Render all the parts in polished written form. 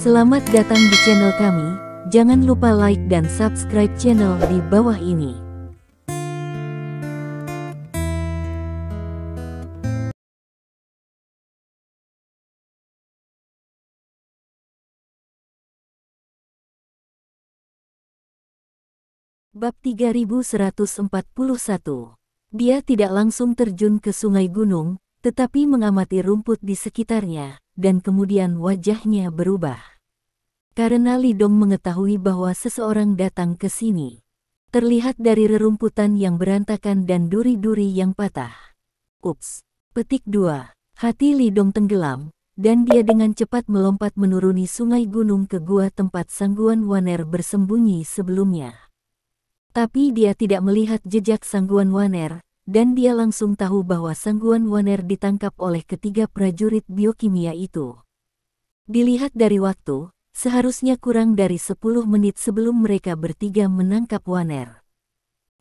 Selamat datang di channel kami, jangan lupa like dan subscribe channel di bawah ini. Bab 3141. Dia tidak langsung terjun ke sungai gunung, tetapi mengamati rumput di sekitarnya, dan kemudian wajahnya berubah. Karena Li Dong mengetahui bahwa seseorang datang ke sini. Terlihat dari rerumputan yang berantakan dan duri-duri yang patah. Ups. Petik 2. Hati Li Dong tenggelam, dan dia dengan cepat melompat menuruni sungai gunung ke gua tempat Sangguan Waner bersembunyi sebelumnya. Tapi dia tidak melihat jejak Sangguan Waner, dan dia langsung tahu bahwa Sangguan Waner ditangkap oleh ketiga prajurit biokimia itu. Dilihat dari waktu, seharusnya kurang dari 10 menit sebelum mereka bertiga menangkap Waner.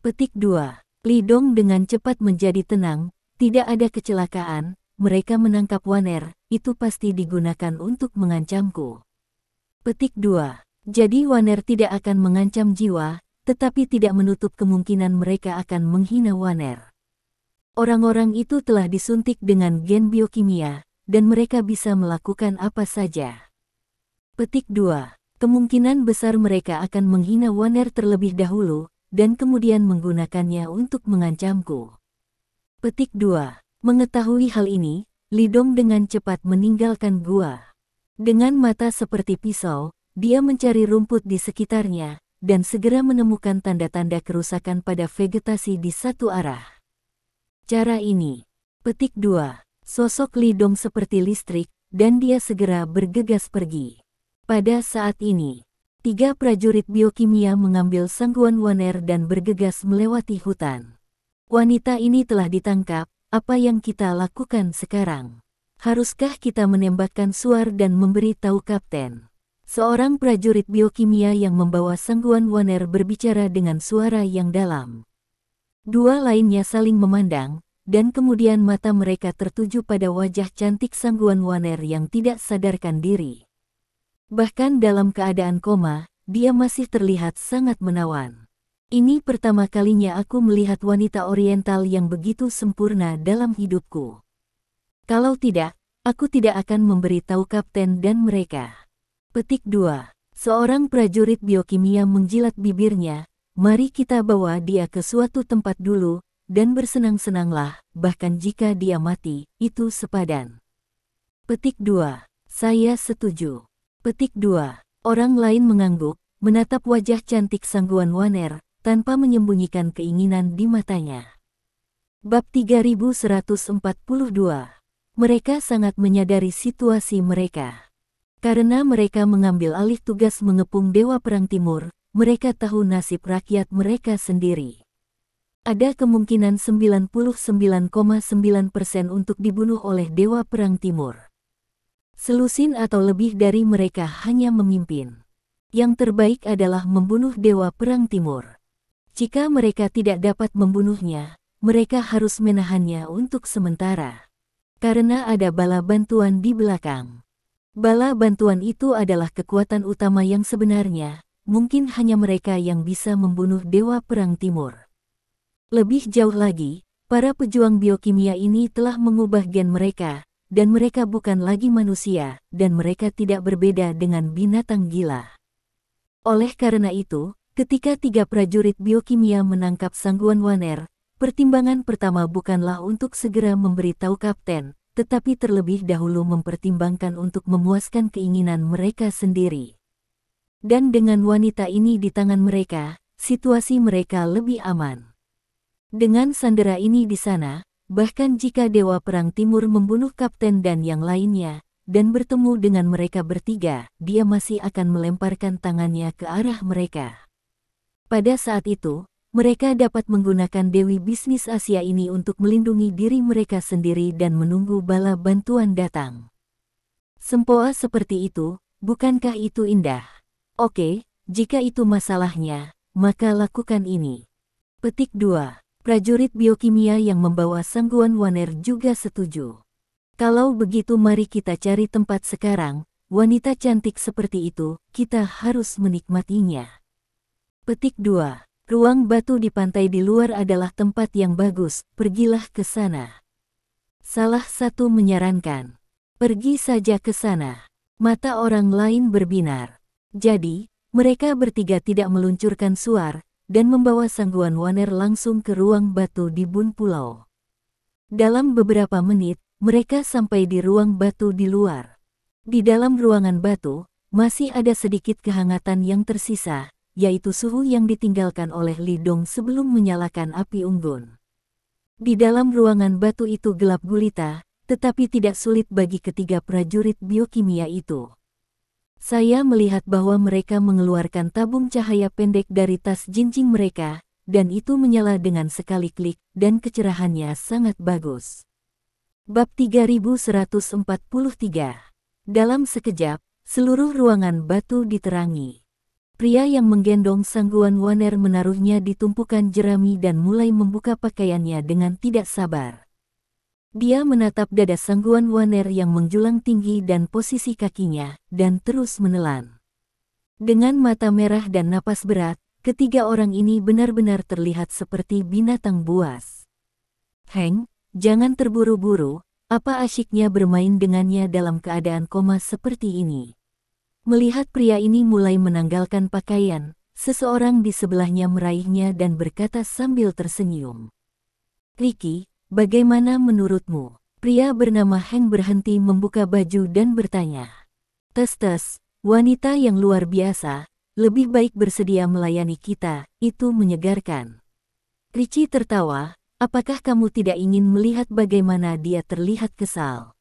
Petik 2. Li Dong dengan cepat menjadi tenang, tidak ada kecelakaan, mereka menangkap Waner, itu pasti digunakan untuk mengancamku. Petik 2. Jadi Waner tidak akan mengancam jiwa, tetapi tidak menutup kemungkinan mereka akan menghina Waner. Orang-orang itu telah disuntik dengan gen biokimia, dan mereka bisa melakukan apa saja. Petik 2. Kemungkinan besar mereka akan menghina Waner terlebih dahulu, dan kemudian menggunakannya untuk mengancamku. Petik 2. Mengetahui hal ini, Li Dong dengan cepat meninggalkan gua. Dengan mata seperti pisau, dia mencari rumput di sekitarnya, dan segera menemukan tanda-tanda kerusakan pada vegetasi di satu arah. Cara ini. Petik 2. Sosok Li Dong seperti listrik, dan dia segera bergegas pergi. Pada saat ini, 3 prajurit biokimia mengambil Sangguan Waner dan bergegas melewati hutan. Wanita ini telah ditangkap, apa yang kita lakukan sekarang? Haruskah kita menembakkan suar dan memberi tahu kapten? Seorang prajurit biokimia yang membawa Sangguan Waner berbicara dengan suara yang dalam. Dua lainnya saling memandang, dan kemudian mata mereka tertuju pada wajah cantik Sangguan Waner yang tidak sadarkan diri. Bahkan dalam keadaan koma, dia masih terlihat sangat menawan. Ini pertama kalinya aku melihat wanita oriental yang begitu sempurna dalam hidupku. Kalau tidak, aku tidak akan memberitahu kapten dan mereka. Petik 2. Seorang prajurit biokimia menjilat bibirnya, mari kita bawa dia ke suatu tempat dulu, dan bersenang-senanglah, bahkan jika dia mati, itu sepadan. Petik 2. Saya setuju. Petik 2. Orang lain mengangguk, menatap wajah cantik Sangguan Waner, tanpa menyembunyikan keinginan di matanya. Bab 3142. Mereka sangat menyadari situasi mereka. Karena mereka mengambil alih tugas mengepung Dewa Perang Timur, mereka tahu nasib rakyat mereka sendiri. Ada kemungkinan 99,9% untuk dibunuh oleh Dewa Perang Timur. Selusin atau lebih dari mereka hanya memimpin. Yang terbaik adalah membunuh Dewa Perang Timur. Jika mereka tidak dapat membunuhnya, mereka harus menahannya untuk sementara. Karena ada bala bantuan di belakang. Bala bantuan itu adalah kekuatan utama yang sebenarnya, mungkin hanya mereka yang bisa membunuh Dewa Perang Timur. Lebih jauh lagi, para pejuang biokimia ini telah mengubah gen mereka, dan mereka bukan lagi manusia, dan mereka tidak berbeda dengan binatang gila. Oleh karena itu, ketika 3 prajurit biokimia menangkap Sangguan Waner, pertimbangan pertama bukanlah untuk segera memberitahu kapten, tetapi terlebih dahulu mempertimbangkan untuk memuaskan keinginan mereka sendiri. Dan dengan wanita ini di tangan mereka, situasi mereka lebih aman. Dengan sandera ini di sana, bahkan jika Dewa Perang Timur membunuh kapten dan yang lainnya, dan bertemu dengan mereka bertiga, dia masih akan melemparkan tangannya ke arah mereka. Pada saat itu, mereka dapat menggunakan Dewi Bisnis Asia ini untuk melindungi diri mereka sendiri dan menunggu bala bantuan datang. Sempoa seperti itu, bukankah itu indah? Oke, jika itu masalahnya, maka lakukan ini. Petik 2. Prajurit biokimia yang membawa Sangguan Waner juga setuju. Kalau begitu mari kita cari tempat sekarang, wanita cantik seperti itu, kita harus menikmatinya. Petik 2. Ruang batu di pantai di luar adalah tempat yang bagus, pergilah ke sana. Salah satu menyarankan, pergi saja ke sana. Mata orang lain berbinar. Jadi, mereka bertiga tidak meluncurkan suar, dan membawa Sangguan Waner langsung ke ruang batu di Bun Pulau. Dalam beberapa menit, mereka sampai di ruang batu di luar. Di dalam ruangan batu, masih ada sedikit kehangatan yang tersisa, yaitu suhu yang ditinggalkan oleh Li Dong sebelum menyalakan api unggun. Di dalam ruangan batu itu gelap gulita, tetapi tidak sulit bagi ketiga prajurit biokimia itu. Saya melihat bahwa mereka mengeluarkan tabung cahaya pendek dari tas jinjing mereka, dan itu menyala dengan sekali klik, dan kecerahannya sangat bagus. Bab 3143. Dalam sekejap, seluruh ruangan batu diterangi. Pria yang menggendong Sangguan Waner menaruhnya di tumpukan jerami dan mulai membuka pakaiannya dengan tidak sabar. Dia menatap dada Sangguan Waner yang menjulang tinggi dan posisi kakinya, dan terus menelan. Dengan mata merah dan napas berat, ketiga orang ini benar-benar terlihat seperti binatang buas. Heng, jangan terburu-buru, apa asyiknya bermain dengannya dalam keadaan koma seperti ini. Melihat pria ini mulai menanggalkan pakaian, seseorang di sebelahnya meraihnya dan berkata sambil tersenyum. Ricky, bagaimana menurutmu? Pria bernama Heng berhenti membuka baju dan bertanya. Tes, wanita yang luar biasa, lebih baik bersedia melayani kita, itu menyegarkan. Richie tertawa, apakah kamu tidak ingin melihat bagaimana dia terlihat kesal?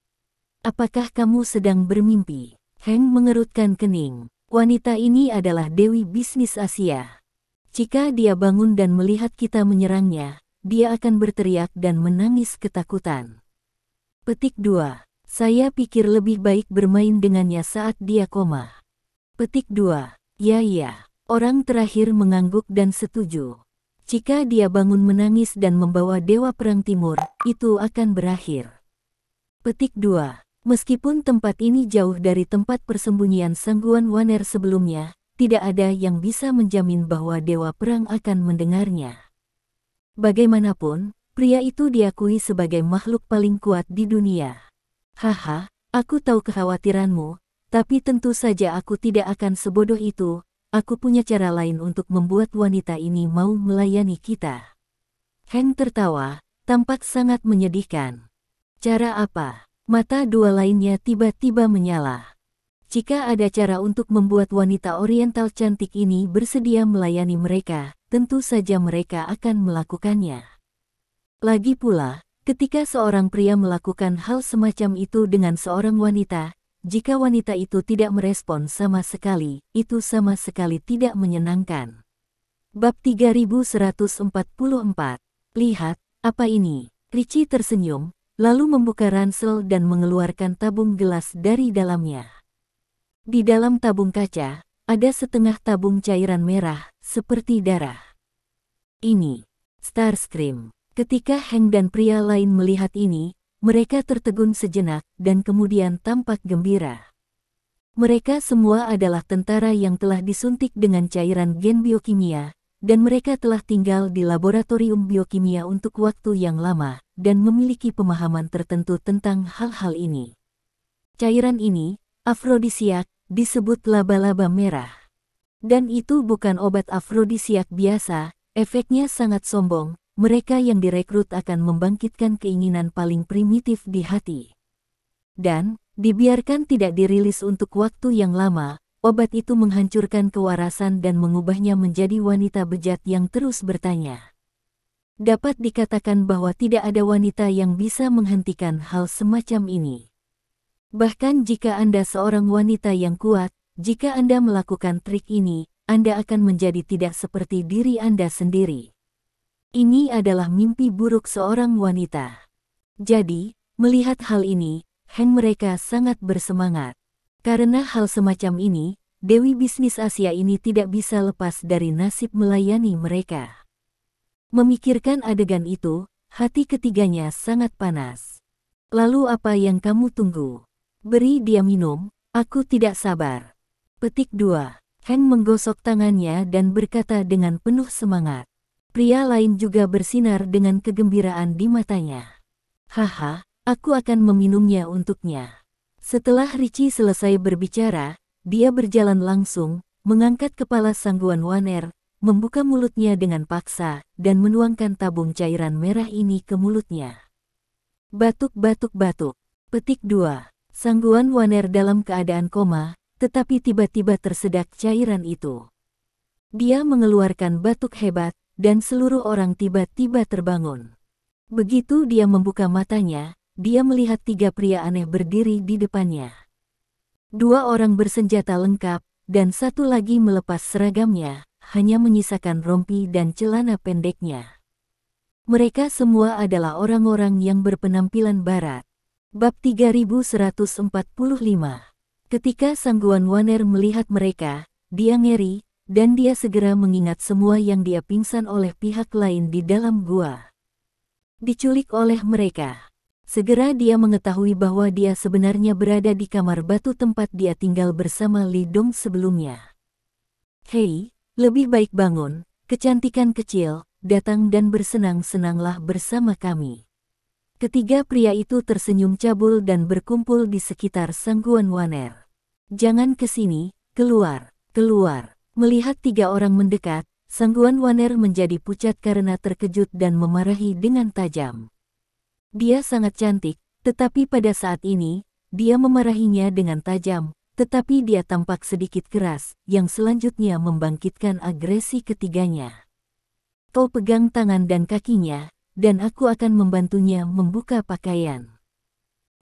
Apakah kamu sedang bermimpi? Heng mengerutkan kening. Wanita ini adalah Dewi Bisnis Asia. Jika dia bangun dan melihat kita menyerangnya, dia akan berteriak dan menangis ketakutan. Petik 2. Saya pikir lebih baik bermain dengannya saat dia koma. Petik 2. Ya. Orang terakhir mengangguk dan setuju. Jika dia bangun menangis dan membawa Dewa Perang Timur, itu akan berakhir. Petik 2. Meskipun tempat ini jauh dari tempat persembunyian Sangguan Waner sebelumnya, tidak ada yang bisa menjamin bahwa Dewa Perang akan mendengarnya. Bagaimanapun, pria itu diakui sebagai makhluk paling kuat di dunia. Haha, aku tahu kekhawatiranmu, tapi tentu saja aku tidak akan sebodoh itu. Aku punya cara lain untuk membuat wanita ini mau melayani kita. Heng tertawa, tampak sangat menyedihkan. Cara apa? Mata dua lainnya tiba-tiba menyala. Jika ada cara untuk membuat wanita oriental cantik ini bersedia melayani mereka, tentu saja mereka akan melakukannya. Lagi pula, ketika seorang pria melakukan hal semacam itu dengan seorang wanita, jika wanita itu tidak merespon sama sekali, itu sama sekali tidak menyenangkan. Bab 3144. Lihat, apa ini? Richie tersenyum, lalu membuka ransel dan mengeluarkan tabung gelas dari dalamnya. Di dalam tabung kaca, ada setengah tabung cairan merah, seperti darah. Ini, Starscream. Ketika Heng dan pria lain melihat ini, mereka tertegun sejenak dan kemudian tampak gembira. Mereka semua adalah tentara yang telah disuntik dengan cairan gen biokimia, dan mereka telah tinggal di laboratorium biokimia untuk waktu yang lama, dan memiliki pemahaman tertentu tentang hal-hal ini. Cairan ini, afrodisiak, disebut laba-laba merah. Dan itu bukan obat afrodisiak biasa, efeknya sangat sombong, mereka yang direkrut akan membangkitkan keinginan paling primitif di hati. Dan, dibiarkan tidak dirilis untuk waktu yang lama, obat itu menghancurkan kewarasan dan mengubahnya menjadi wanita bejat yang terus bertanya. Dapat dikatakan bahwa tidak ada wanita yang bisa menghentikan hal semacam ini. Bahkan jika Anda seorang wanita yang kuat, jika Anda melakukan trik ini, Anda akan menjadi tidak seperti diri Anda sendiri. Ini adalah mimpi buruk seorang wanita. Jadi, melihat hal ini, Heng mereka sangat bersemangat. Karena hal semacam ini, Dewi Bisnis Asia ini tidak bisa lepas dari nasib melayani mereka. Memikirkan adegan itu, hati ketiganya sangat panas. Lalu apa yang kamu tunggu? Beri dia minum, Aku tidak sabar. Petik 2. Heng menggosok tangannya dan berkata dengan penuh semangat. Pria lain juga bersinar dengan kegembiraan di matanya. Haha, aku akan meminumnya untuknya. Setelah Richie selesai berbicara, dia berjalan langsung, mengangkat kepala Sangguan Waner, membuka mulutnya dengan paksa, dan menuangkan tabung cairan merah ini ke mulutnya. Batuk-batuk-batuk. Petik 2. Sangguan Waner dalam keadaan koma, tetapi tiba-tiba tersedak cairan itu. Dia mengeluarkan batuk hebat, dan seluruh orang tiba-tiba terbangun. Begitu dia membuka matanya, dia melihat 3 pria aneh berdiri di depannya. 2 orang bersenjata lengkap, dan 1 lagi melepas seragamnya, hanya menyisakan rompi dan celana pendeknya. Mereka semua adalah orang-orang yang berpenampilan barat. Bab 3145. Ketika Sangguan Waner melihat mereka, dia ngeri, dan dia segera mengingat semua yang dia pingsan oleh pihak lain di dalam gua. Diculik oleh mereka. Segera dia mengetahui bahwa dia sebenarnya berada di kamar batu tempat dia tinggal bersama Li Dong sebelumnya. Hei, lebih baik bangun, kecantikan kecil, datang dan bersenang-senanglah bersama kami. Ketiga pria itu tersenyum cabul dan berkumpul di sekitar Sangguan Waner. Jangan ke sini, keluar, keluar. Melihat 3 orang mendekat, Sangguan Waner menjadi pucat karena terkejut dan memarahi dengan tajam. Dia sangat cantik, tetapi pada saat ini, dia memarahinya dengan tajam, tetapi dia tampak sedikit keras, yang selanjutnya membangkitkan agresi ketiganya. Kau pegang tangan dan kakinya, dan aku akan membantunya membuka pakaian.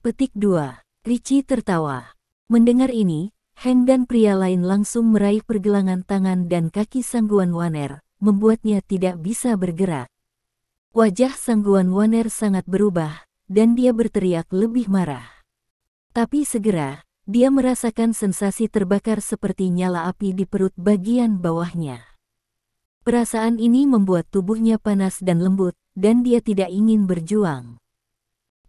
Petik 2. Richie tertawa. Mendengar ini, Heng dan pria lain langsung meraih pergelangan tangan dan kaki Sangguan Waner, membuatnya tidak bisa bergerak. Wajah Sangguan Waner sangat berubah, dan dia berteriak lebih marah. Tapi segera, dia merasakan sensasi terbakar seperti nyala api di perut bagian bawahnya. Perasaan ini membuat tubuhnya panas dan lembut, dan dia tidak ingin berjuang.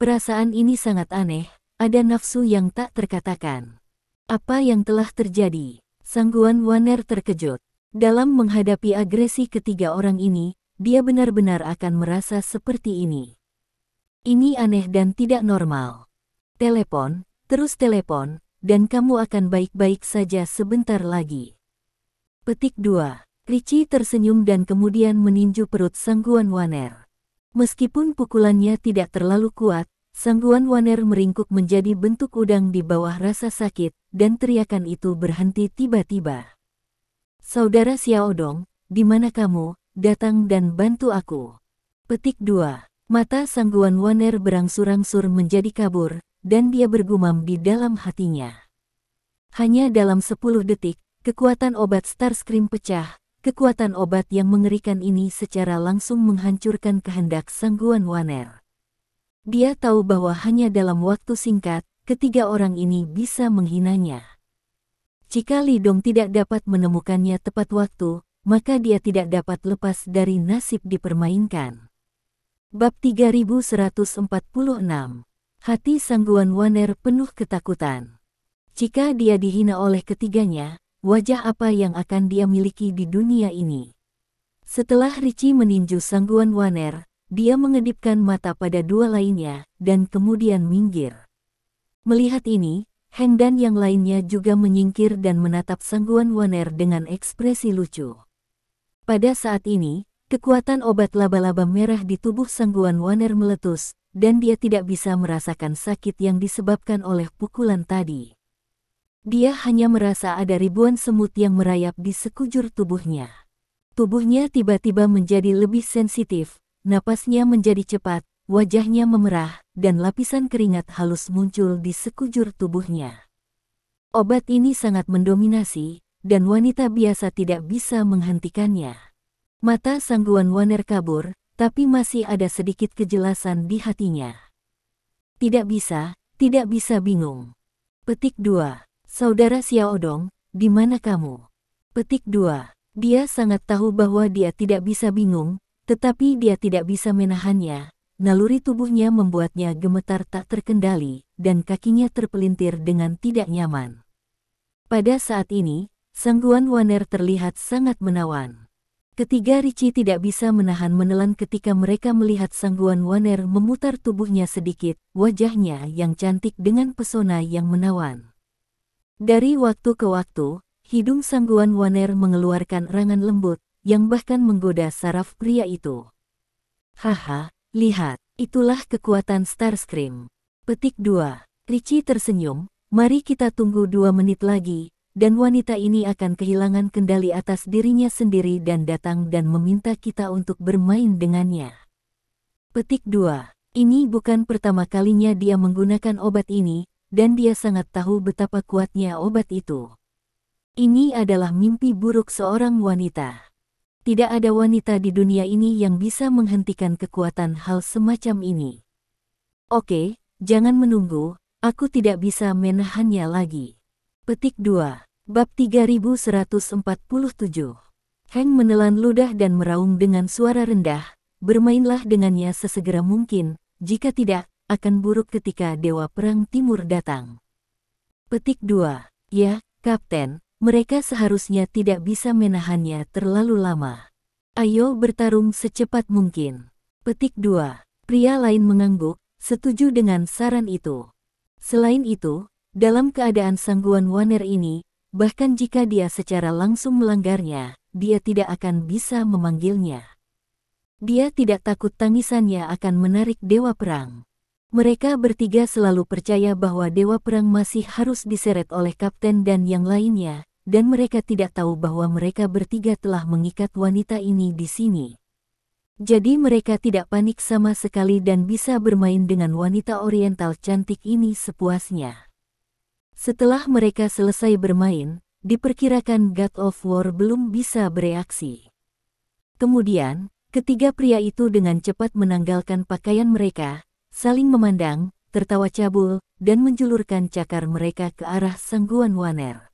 Perasaan ini sangat aneh, ada nafsu yang tak terkatakan. Apa yang telah terjadi? Sangguan Waner terkejut. Dalam menghadapi agresi ketiga orang ini, dia benar-benar akan merasa seperti ini. Ini aneh dan tidak normal. Telepon, terus telepon, dan kamu akan baik-baik saja sebentar lagi. Petik 2. Richie tersenyum dan kemudian meninju perut Sangguan Waner. Meskipun pukulannya tidak terlalu kuat, Sangguan Waner meringkuk menjadi bentuk udang di bawah rasa sakit, dan teriakan itu berhenti tiba-tiba. Saudara Xiaodong, di mana kamu? Datang dan bantu aku. Petik 2. Mata Sangguan Waner berangsur-angsur menjadi kabur, dan dia bergumam di dalam hatinya. Hanya dalam 10 detik, kekuatan obat Starscream pecah. Kekuatan obat yang mengerikan ini secara langsung menghancurkan kehendak Sangguan Waner. Dia tahu bahwa hanya dalam waktu singkat, ketiga orang ini bisa menghinanya. Jika Li Dong tidak dapat menemukannya tepat waktu, maka dia tidak dapat lepas dari nasib dipermainkan. Bab 3146. Hati Sangguan Waner penuh ketakutan. Jika dia dihina oleh ketiganya, wajah apa yang akan dia miliki di dunia ini? Setelah Richie meninju Sangguan Waner, dia mengedipkan mata pada 2 lainnya, dan kemudian minggir. Melihat ini, Heng dan yang lainnya juga menyingkir dan menatap Sangguan Waner dengan ekspresi lucu. Pada saat ini, kekuatan obat laba-laba merah di tubuh Sangguan Waner meletus, dan dia tidak bisa merasakan sakit yang disebabkan oleh pukulan tadi. Dia hanya merasa ada ribuan semut yang merayap di sekujur tubuhnya. Tubuhnya tiba-tiba menjadi lebih sensitif, napasnya menjadi cepat, wajahnya memerah, dan lapisan keringat halus muncul di sekujur tubuhnya. Obat ini sangat mendominasi, dan wanita biasa tidak bisa menghentikannya. Mata Sangguan Waner kabur, tapi masih ada sedikit kejelasan di hatinya. Tidak bisa bingung. Petik 2. Saudara Xiaodong, di mana kamu? Petik 2. Dia sangat tahu bahwa dia tidak bisa bingung, tetapi dia tidak bisa menahannya. Naluri tubuhnya membuatnya gemetar tak terkendali, dan kakinya terpelintir dengan tidak nyaman. Pada saat ini, Sangguan Waner terlihat sangat menawan. Ketiga Ricci tidak bisa menahan menelan ketika mereka melihat Sangguan Waner memutar tubuhnya sedikit, wajahnya yang cantik dengan pesona yang menawan. Dari waktu ke waktu, hidung Sangguan Waner mengeluarkan erangan lembut, yang bahkan menggoda saraf pria itu. Haha, lihat, itulah kekuatan Starscream. Petik 2. Ricci tersenyum, mari kita tunggu 2 menit lagi, dan wanita ini akan kehilangan kendali atas dirinya sendiri dan datang dan meminta kita untuk bermain dengannya. Petik 2. Ini bukan pertama kalinya dia menggunakan obat ini, dan dia sangat tahu betapa kuatnya obat itu. Ini adalah mimpi buruk seorang wanita. Tidak ada wanita di dunia ini yang bisa menghentikan kekuatan hal semacam ini. Oke, jangan menunggu, aku tidak bisa menahannya lagi. Petik 2. Bab 3147. Hank menelan ludah dan meraung dengan suara rendah, bermainlah dengannya sesegera mungkin, jika tidak, akan buruk ketika Dewa Perang Timur datang. Petik 2. Ya, Kapten. Mereka seharusnya tidak bisa menahannya terlalu lama. Ayo bertarung secepat mungkin. Petik 2. Pria lain mengangguk, setuju dengan saran itu. Selain itu, dalam keadaan Sangguan Waner ini, bahkan jika dia secara langsung melanggarnya, dia tidak akan bisa memanggilnya. Dia tidak takut tangisannya akan menarik Dewa Perang. Mereka bertiga selalu percaya bahwa Dewa Perang masih harus diseret oleh Kapten dan yang lainnya, dan mereka tidak tahu bahwa mereka bertiga telah mengikat wanita ini di sini. Jadi mereka tidak panik sama sekali dan bisa bermain dengan wanita oriental cantik ini sepuasnya. Setelah mereka selesai bermain, diperkirakan God of War belum bisa bereaksi. Kemudian, ketiga pria itu dengan cepat menanggalkan pakaian mereka, saling memandang, tertawa cabul, dan menjulurkan cakar mereka ke arah Sangguan Waner.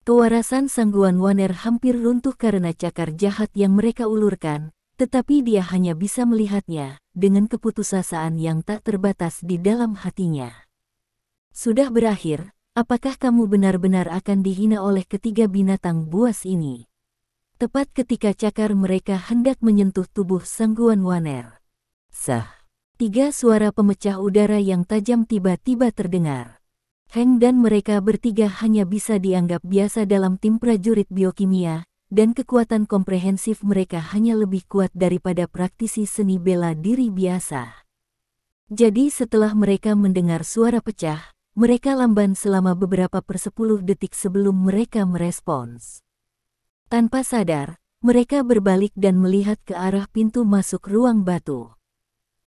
Kewarasan Sangguan Waner hampir runtuh karena cakar jahat yang mereka ulurkan, tetapi dia hanya bisa melihatnya, dengan keputusasaan yang tak terbatas di dalam hatinya. Sudah berakhir, apakah kamu benar-benar akan dihina oleh ketiga binatang buas ini? Tepat ketika cakar mereka hendak menyentuh tubuh Sangguan Waner. Sah! 3 suara pemecah udara yang tajam tiba-tiba terdengar. Hank dan mereka bertiga hanya bisa dianggap biasa dalam tim prajurit biokimia, dan kekuatan komprehensif mereka hanya lebih kuat daripada praktisi seni bela diri biasa. Jadi setelah mereka mendengar suara pecah, mereka lamban selama beberapa per-10 detik sebelum mereka merespons. Tanpa sadar, mereka berbalik dan melihat ke arah pintu masuk ruang batu.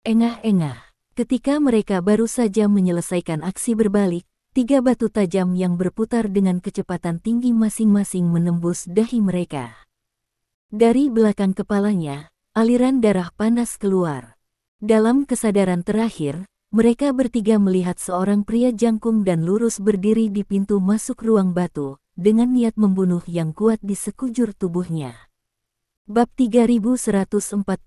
Engah-engah, ketika mereka baru saja menyelesaikan aksi berbalik, 3 batu tajam yang berputar dengan kecepatan tinggi masing-masing menembus dahi mereka. Dari belakang kepalanya, aliran darah panas keluar. Dalam kesadaran terakhir, mereka bertiga melihat seorang pria jangkung dan lurus berdiri di pintu masuk ruang batu, dengan niat membunuh yang kuat di sekujur tubuhnya. Bab 3148.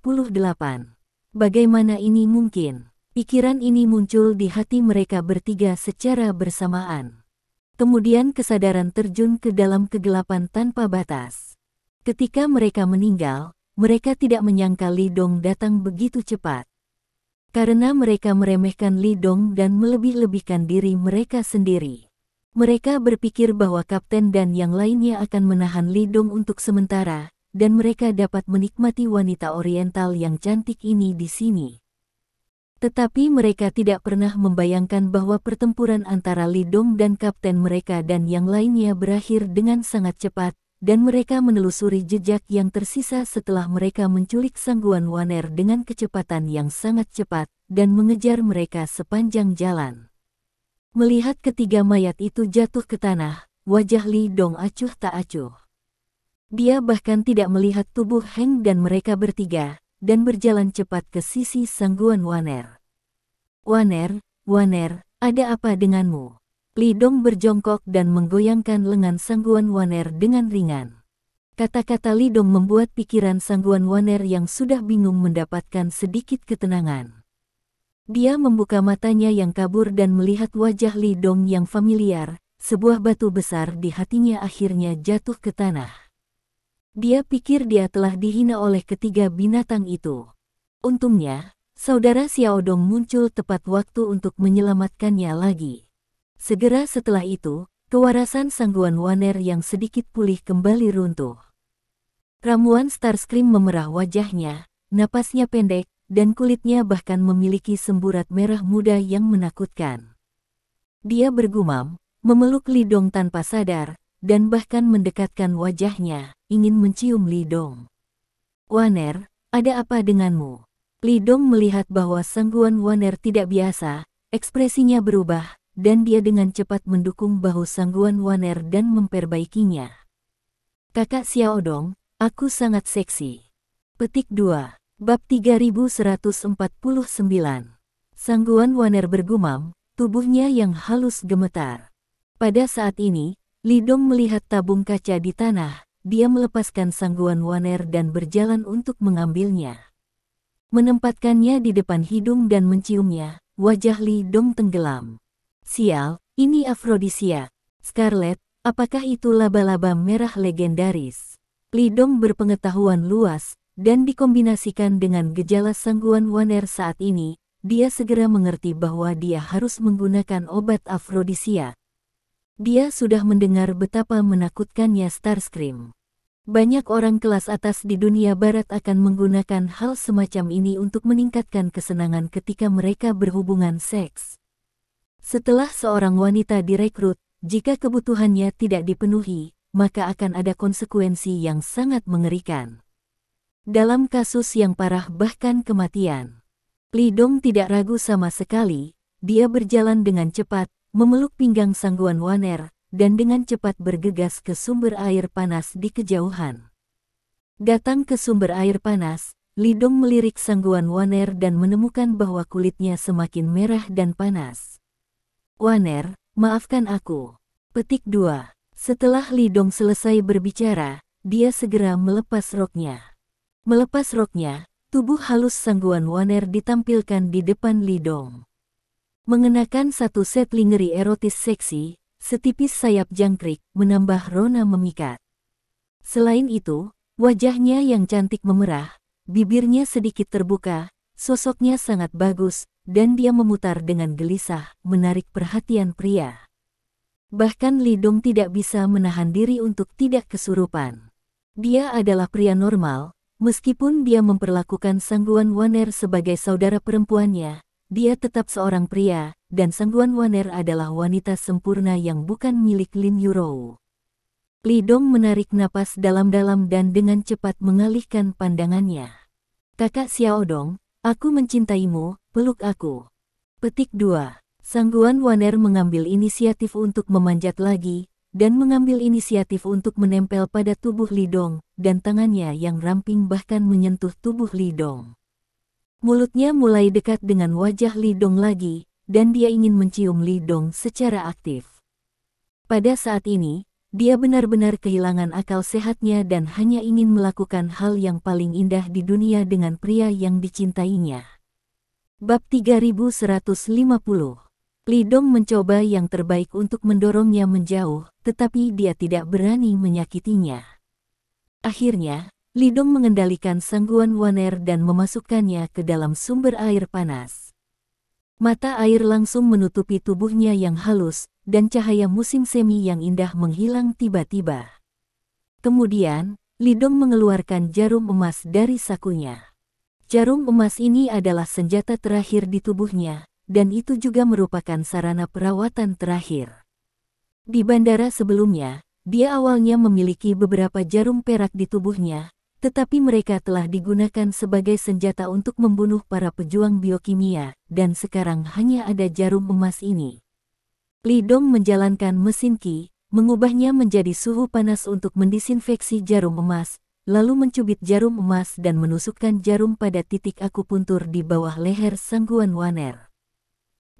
Bagaimana ini mungkin? Pikiran ini muncul di hati mereka bertiga secara bersamaan. Kemudian kesadaran terjun ke dalam kegelapan tanpa batas. Ketika mereka meninggal, mereka tidak menyangka Li Dong datang begitu cepat. Karena mereka meremehkan Li Dong dan melebih-lebihkan diri mereka sendiri. Mereka berpikir bahwa Kapten dan yang lainnya akan menahan Li Dong untuk sementara, dan mereka dapat menikmati wanita oriental yang cantik ini di sini. Tetapi mereka tidak pernah membayangkan bahwa pertempuran antara Li Dong dan kapten mereka dan yang lainnya berakhir dengan sangat cepat, dan mereka menelusuri jejak yang tersisa setelah mereka menculik Sangguan Waner dengan kecepatan yang sangat cepat, dan mengejar mereka sepanjang jalan. Melihat ketiga mayat itu jatuh ke tanah, wajah Li Dong acuh tak acuh. Dia bahkan tidak melihat tubuh Hank dan mereka bertiga, dan berjalan cepat ke sisi Sangguan Waner. Waner, ada apa denganmu? Li Dong berjongkok dan menggoyangkan lengan Sangguan Waner dengan ringan. Kata-kata Li Dong membuat pikiran Sangguan Waner yang sudah bingung mendapatkan sedikit ketenangan. Dia membuka matanya yang kabur dan melihat wajah Li Dong yang familiar, sebuah batu besar di hatinya akhirnya jatuh ke tanah. Dia pikir dia telah dihina oleh ketiga binatang itu. Untungnya, saudara Xiaodong muncul tepat waktu untuk menyelamatkannya lagi. Segera setelah itu, kewarasan Sangguan Waner yang sedikit pulih kembali runtuh. Ramuan Starscream memerah wajahnya, napasnya pendek, dan kulitnya bahkan memiliki semburat merah muda yang menakutkan. Dia bergumam, memeluk Li Dong tanpa sadar, dan bahkan mendekatkan wajahnya, ingin mencium Li Dong. "Waner, ada apa denganmu?" Li Dong melihat bahwa Sangguan Waner tidak biasa, ekspresinya berubah, dan dia dengan cepat mendukung bahu Sangguan Waner dan memperbaikinya. "Kakak Xiaodong, aku sangat seksi." Petik 2. Bab 3149. Sangguan Waner bergumam, tubuhnya yang halus gemetar. Pada saat ini, Li Dong melihat tabung kaca di tanah, dia melepaskan Sangguan Waner dan berjalan untuk mengambilnya. Menempatkannya di depan hidung dan menciumnya, wajah Li Dong tenggelam. "Sial, ini afrodisia. Scarlet, apakah itu laba-laba merah legendaris?" Li Dong berpengetahuan luas, dan dikombinasikan dengan gejala Sangguan Waner saat ini, dia segera mengerti bahwa dia harus menggunakan obat afrodisia. Dia sudah mendengar betapa menakutkannya Starscream. Banyak orang kelas atas di dunia barat akan menggunakan hal semacam ini untuk meningkatkan kesenangan ketika mereka berhubungan seks. Setelah seorang wanita direkrut, jika kebutuhannya tidak dipenuhi, maka akan ada konsekuensi yang sangat mengerikan. Dalam kasus yang parah bahkan kematian. Li Dong tidak ragu sama sekali, dia berjalan dengan cepat, memeluk pinggang Sangguan Waner, dan dengan cepat bergegas ke sumber air panas di kejauhan. Datang ke sumber air panas, Li Dong melirik Sangguan Waner dan menemukan bahwa kulitnya semakin merah dan panas. "Waner, maafkan aku." Petik 2. Setelah Li Dong selesai berbicara, dia segera melepas roknya. Melepas roknya, tubuh halus Sangguan Waner ditampilkan di depan Li Dong. Mengenakan satu set lingerie erotis seksi, setipis sayap jangkrik, menambah rona memikat. Selain itu, wajahnya yang cantik memerah, bibirnya sedikit terbuka, sosoknya sangat bagus, dan dia memutar dengan gelisah, menarik perhatian pria. Bahkan Li Dong tidak bisa menahan diri untuk tidak kesurupan. Dia adalah pria normal. Meskipun dia memperlakukan Sangguan Waner sebagai saudara perempuannya, dia tetap seorang pria, dan Sangguan Waner adalah wanita sempurna yang bukan milik Lin Yurou. Li Dong menarik napas dalam-dalam dan dengan cepat mengalihkan pandangannya. "Kakak Xiaodong, aku mencintaimu, peluk aku." Petik 2. Sangguan Waner mengambil inisiatif untuk memanjat lagi, dan mengambil inisiatif untuk menempel pada tubuh Li Dong, dan tangannya yang ramping bahkan menyentuh tubuh Li Dong. Mulutnya mulai dekat dengan wajah Li Dong lagi, dan dia ingin mencium Li Dong secara aktif. Pada saat ini, dia benar-benar kehilangan akal sehatnya dan hanya ingin melakukan hal yang paling indah di dunia dengan pria yang dicintainya. Bab 3150. Li Dong mencoba yang terbaik untuk mendorongnya menjauh, tetapi dia tidak berani menyakitinya. Akhirnya, Li Dong mengendalikan Sangguan Waner dan memasukkannya ke dalam sumber air panas. Mata air langsung menutupi tubuhnya yang halus, dan cahaya musim semi yang indah menghilang tiba-tiba. Kemudian, Li Dong mengeluarkan jarum emas dari sakunya. Jarum emas ini adalah senjata terakhir di tubuhnya, dan itu juga merupakan sarana perawatan terakhir. Di bandara sebelumnya, dia awalnya memiliki beberapa jarum perak di tubuhnya, tetapi mereka telah digunakan sebagai senjata untuk membunuh para pejuang biokimia, dan sekarang hanya ada jarum emas ini. Li Dong menjalankan mesin Qi, mengubahnya menjadi suhu panas untuk mendisinfeksi jarum emas, lalu mencubit jarum emas dan menusukkan jarum pada titik akupuntur di bawah leher Sangguan Waner.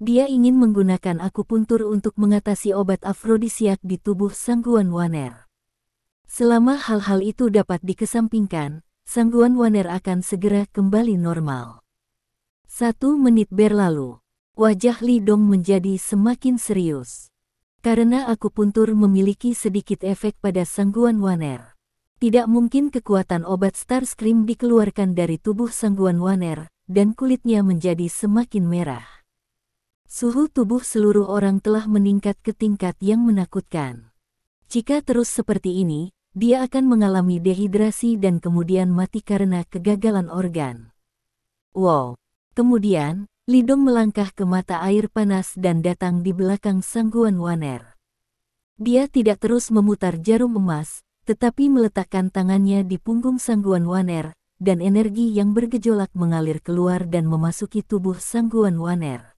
Dia ingin menggunakan akupuntur untuk mengatasi obat afrodisiak di tubuh Sangguan Waner. Selama hal-hal itu dapat dikesampingkan, Sangguan Waner akan segera kembali normal. 1 menit berlalu. Wajah Li Dong menjadi semakin serius. Karena akupuntur memiliki sedikit efek pada Sangguan Waner. Tidak mungkin kekuatan obat Starscream dikeluarkan dari tubuh Sangguan Waner, dan kulitnya menjadi semakin merah. Suhu tubuh seluruh orang telah meningkat ke tingkat yang menakutkan. Jika terus seperti ini, dia akan mengalami dehidrasi dan kemudian mati karena kegagalan organ. Wow! Kemudian, Lidong melangkah ke mata air panas dan datang di belakang Sangguan Waner. Dia tidak terus memutar jarum emas, tetapi meletakkan tangannya di punggung Sangguan Waner, dan energi yang bergejolak mengalir keluar dan memasuki tubuh Sangguan Waner.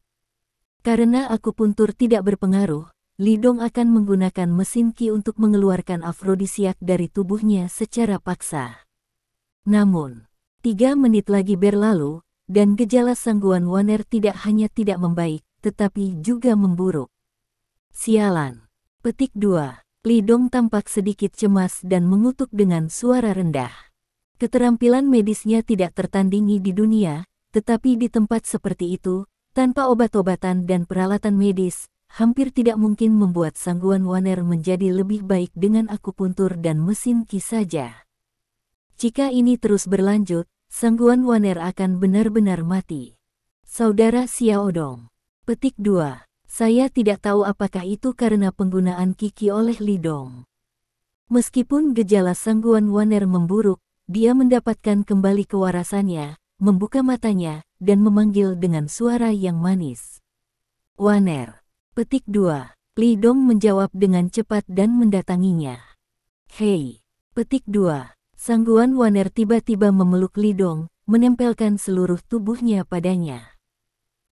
Karena akupuntur tidak berpengaruh, Lidong akan menggunakan mesin Qi untuk mengeluarkan afrodisiak dari tubuhnya secara paksa. Namun, 3 menit lagi berlalu, dan gejala Sangguan Waner tidak hanya tidak membaik, tetapi juga memburuk. Sialan. Petik 2. Lidong tampak sedikit cemas dan mengutuk dengan suara rendah. Keterampilan medisnya tidak tertandingi di dunia, tetapi di tempat seperti itu, tanpa obat-obatan dan peralatan medis, hampir tidak mungkin membuat Sangguan Waner menjadi lebih baik dengan akupuntur dan mesin Qi saja. Jika ini terus berlanjut, Sangguan Waner akan benar-benar mati. Saudara Xiaodong. Petik 2. Saya tidak tahu apakah itu karena penggunaan Qi oleh Lidong. Meskipun gejala Sangguan Waner memburuk, dia mendapatkan kembali kewarasannya, membuka matanya, dan memanggil dengan suara yang manis. Waner. Petik 2. Lidong menjawab dengan cepat dan mendatanginya. Hei. Petik 2. Sangguan Waner tiba-tiba memeluk Lidong, menempelkan seluruh tubuhnya padanya.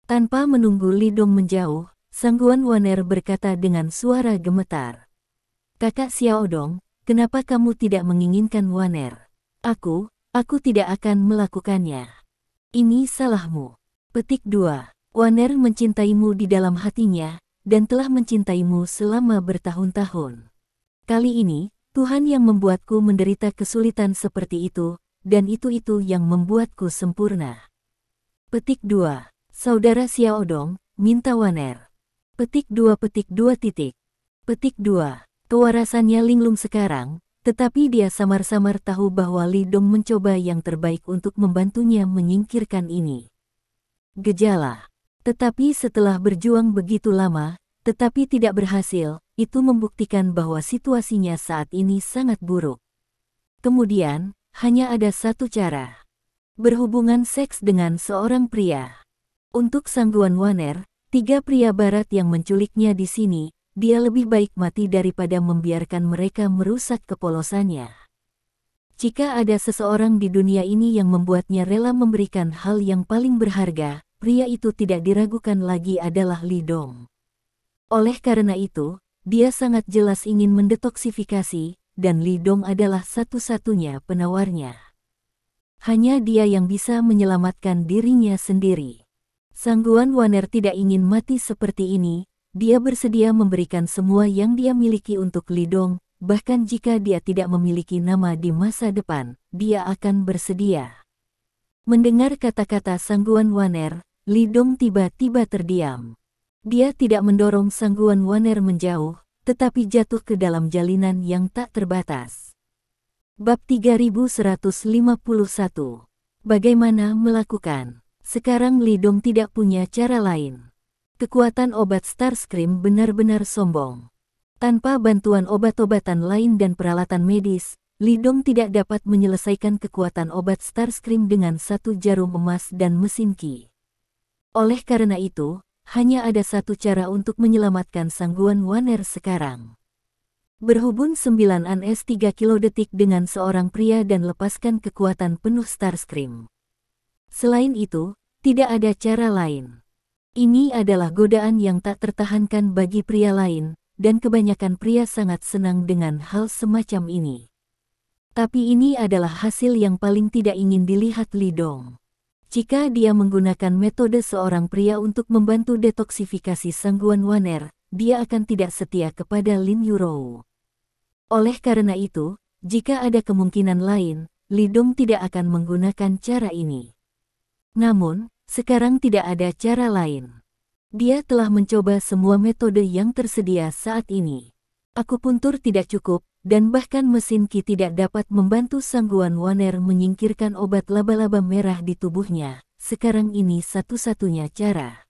Tanpa menunggu Lidong menjauh, Sangguan Waner berkata dengan suara gemetar. Kakak Xiaodong, kenapa kamu tidak menginginkan Waner? Aku tidak akan melakukannya. Ini salahmu. Petik 2. Waner mencintaimu di dalam hatinya, dan telah mencintaimu selama bertahun-tahun. Kali ini, Tuhan yang membuatku menderita kesulitan seperti itu, dan itu yang membuatku sempurna. Petik 2. Saudara Xiaodong, minta Waner. Petik 2. Petik 2 titik. Petik 2. Kewarasannya linglung sekarang, tetapi dia samar-samar tahu bahwa Lidong mencoba yang terbaik untuk membantunya menyingkirkan ini. Gejala. Tetapi setelah berjuang begitu lama, tetapi tidak berhasil, itu membuktikan bahwa situasinya saat ini sangat buruk. Kemudian, hanya ada satu cara. Berhubungan seks dengan seorang pria. Untuk Sangguan Waner, 3 pria barat yang menculiknya di sini, dia lebih baik mati daripada membiarkan mereka merusak kepolosannya. Jika ada seseorang di dunia ini yang membuatnya rela memberikan hal yang paling berharga, pria itu tidak diragukan lagi adalah Lidong. Oleh karena itu, dia sangat jelas ingin mendetoksifikasi, dan Lidong adalah satu-satunya penawarnya. Hanya dia yang bisa menyelamatkan dirinya sendiri. Sangguan Waner tidak ingin mati seperti ini, dia bersedia memberikan semua yang dia miliki untuk Lidong, bahkan jika dia tidak memiliki nama di masa depan, dia akan bersedia. Mendengar kata-kata Sangguan Waner, Lidong tiba-tiba terdiam. Dia tidak mendorong Sangguan Waner menjauh, tetapi jatuh ke dalam jalinan yang tak terbatas. Bab 3151. Bagaimana melakukan? Sekarang Lidong tidak punya cara lain. Kekuatan obat Starscream benar-benar sombong. Tanpa bantuan obat-obatan lain dan peralatan medis, Lidong tidak dapat menyelesaikan kekuatan obat Starscream dengan 1 jarum emas dan mesin Qi. Oleh karena itu, hanya ada satu cara untuk menyelamatkan Sangguan Waner sekarang. Berhubung 9 3 kilodetik dengan seorang pria dan lepaskan kekuatan penuh Starscream. Selain itu, tidak ada cara lain. Ini adalah godaan yang tak tertahankan bagi pria lain, dan kebanyakan pria sangat senang dengan hal semacam ini. Tapi ini adalah hasil yang paling tidak ingin dilihat Lidong. Jika dia menggunakan metode seorang pria untuk membantu detoksifikasi Sangguan Waner, dia akan tidak setia kepada Lin Yurou. Oleh karena itu, jika ada kemungkinan lain, Lidong tidak akan menggunakan cara ini. Namun, sekarang tidak ada cara lain. Dia telah mencoba semua metode yang tersedia saat ini. Akupuntur tidak cukup, dan bahkan mesin Qi tidak dapat membantu Sangguan Waner menyingkirkan obat laba-laba merah di tubuhnya. Sekarang ini satu-satunya cara.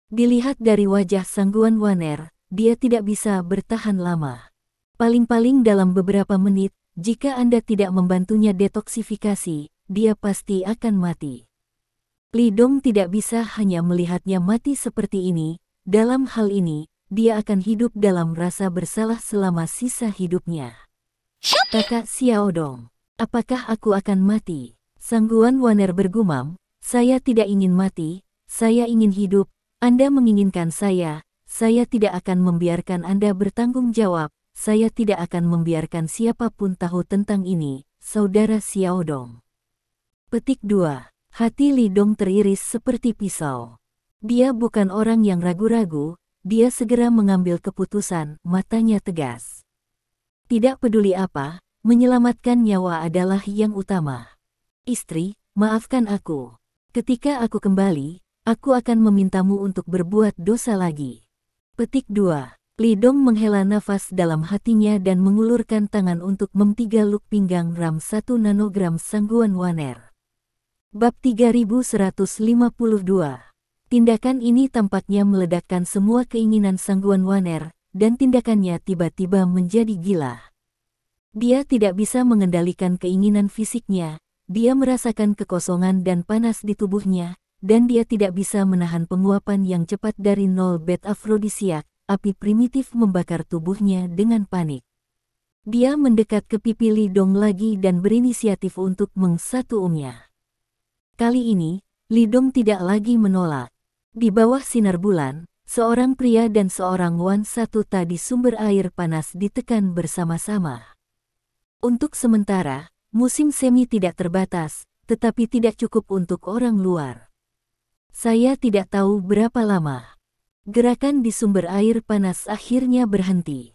Dilihat dari wajah Sangguan Waner, dia tidak bisa bertahan lama. Paling-paling dalam beberapa menit, jika Anda tidak membantunya detoksifikasi, dia pasti akan mati. Li Dong tidak bisa hanya melihatnya mati seperti ini. Dalam hal ini, dia akan hidup dalam rasa bersalah selama sisa hidupnya. Kakak Xiao Dong, apakah aku akan mati? Sangguan Waner bergumam, saya tidak ingin mati, saya ingin hidup. Anda menginginkan saya tidak akan membiarkan Anda bertanggung jawab, saya tidak akan membiarkan siapapun tahu tentang ini, Saudara Xiao Dong. Petik 2. Hati Li Dong teriris seperti pisau. Dia bukan orang yang ragu-ragu, dia segera mengambil keputusan, matanya tegas. Tidak peduli apa, menyelamatkan nyawa adalah yang utama. Istri, maafkan aku. Ketika aku kembali, aku akan memintamu untuk berbuat dosa lagi. Petik 2. Li Dong menghela nafas dalam hatinya dan mengulurkan tangan untuk mem-3 luk pinggang RAM 1 nanogram Sangguan Waner. Bab 3152. Tindakan ini tampaknya meledakkan semua keinginan Sangguan Waner, dan tindakannya tiba-tiba menjadi gila. Dia tidak bisa mengendalikan keinginan fisiknya, dia merasakan kekosongan dan panas di tubuhnya, dan dia tidak bisa menahan penguapan yang cepat dari 0 bed afrodisiak, api primitif membakar tubuhnya dengan panik. Dia mendekat ke pipi Li Dong lagi dan berinisiatif untuk mengsatuumnya. Kali ini, Li Dong tidak lagi menolak. Di bawah sinar bulan, seorang pria dan seorang wanita di sumber air panas ditekan bersama-sama. Untuk sementara, musim semi tidak terbatas, tetapi tidak cukup untuk orang luar. Saya tidak tahu berapa lama. Gerakan di sumber air panas akhirnya berhenti.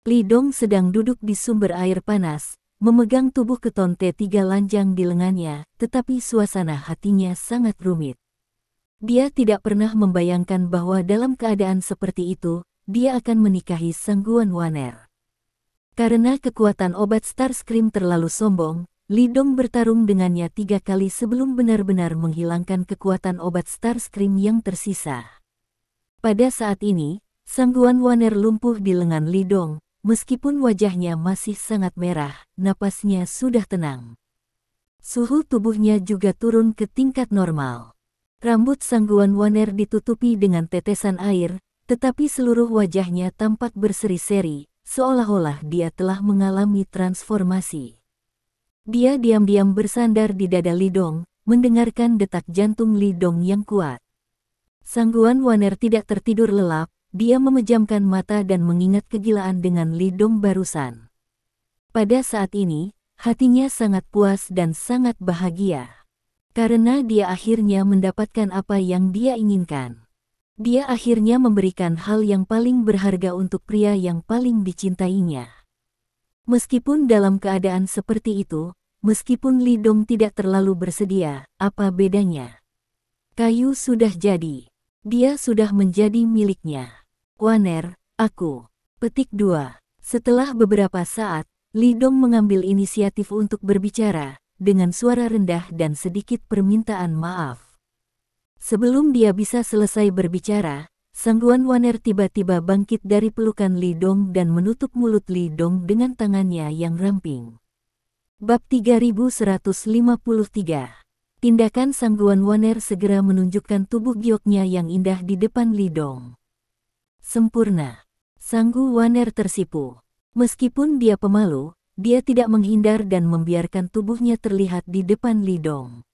Li Dong sedang duduk di sumber air panas, memegang tubuh keton T3 lanjang di lengannya, tetapi suasana hatinya sangat rumit. Dia tidak pernah membayangkan bahwa dalam keadaan seperti itu, dia akan menikahi Sangguan Waner. Karena kekuatan obat Starscream terlalu sombong, Li Dong bertarung dengannya 3 kali sebelum benar-benar menghilangkan kekuatan obat Starscream yang tersisa. Pada saat ini, Sangguan Waner lumpuh di lengan Li Dong. Meskipun wajahnya masih sangat merah, napasnya sudah tenang. Suhu tubuhnya juga turun ke tingkat normal. Rambut Sangguan Waner ditutupi dengan tetesan air, tetapi seluruh wajahnya tampak berseri-seri, seolah-olah dia telah mengalami transformasi. Dia diam-diam bersandar di dada Li Dong, mendengarkan detak jantung Li Dong yang kuat. Sangguan Waner tidak tertidur lelap. Dia memejamkan mata dan mengingat kegilaan dengan Li Dong barusan. Pada saat ini, hatinya sangat puas dan sangat bahagia. Karena dia akhirnya mendapatkan apa yang dia inginkan. Dia akhirnya memberikan hal yang paling berharga untuk pria yang paling dicintainya. Meskipun dalam keadaan seperti itu, meskipun Li Dong tidak terlalu bersedia, apa bedanya? Kayu sudah jadi. Dia sudah menjadi miliknya. Waner, aku. Petik 2. Setelah beberapa saat, Li Dong mengambil inisiatif untuk berbicara, dengan suara rendah dan sedikit permintaan maaf. Sebelum dia bisa selesai berbicara, Sangguan Waner tiba-tiba bangkit dari pelukan Li Dong dan menutup mulut Li Dong dengan tangannya yang ramping. Bab 3153. Tindakan Sangguan Waner segera menunjukkan tubuh gioknya yang indah di depan Li Dong. Sempurna. Sanggu Waner tersipu. Meskipun dia pemalu, dia tidak menghindar dan membiarkan tubuhnya terlihat di depan Li Dong.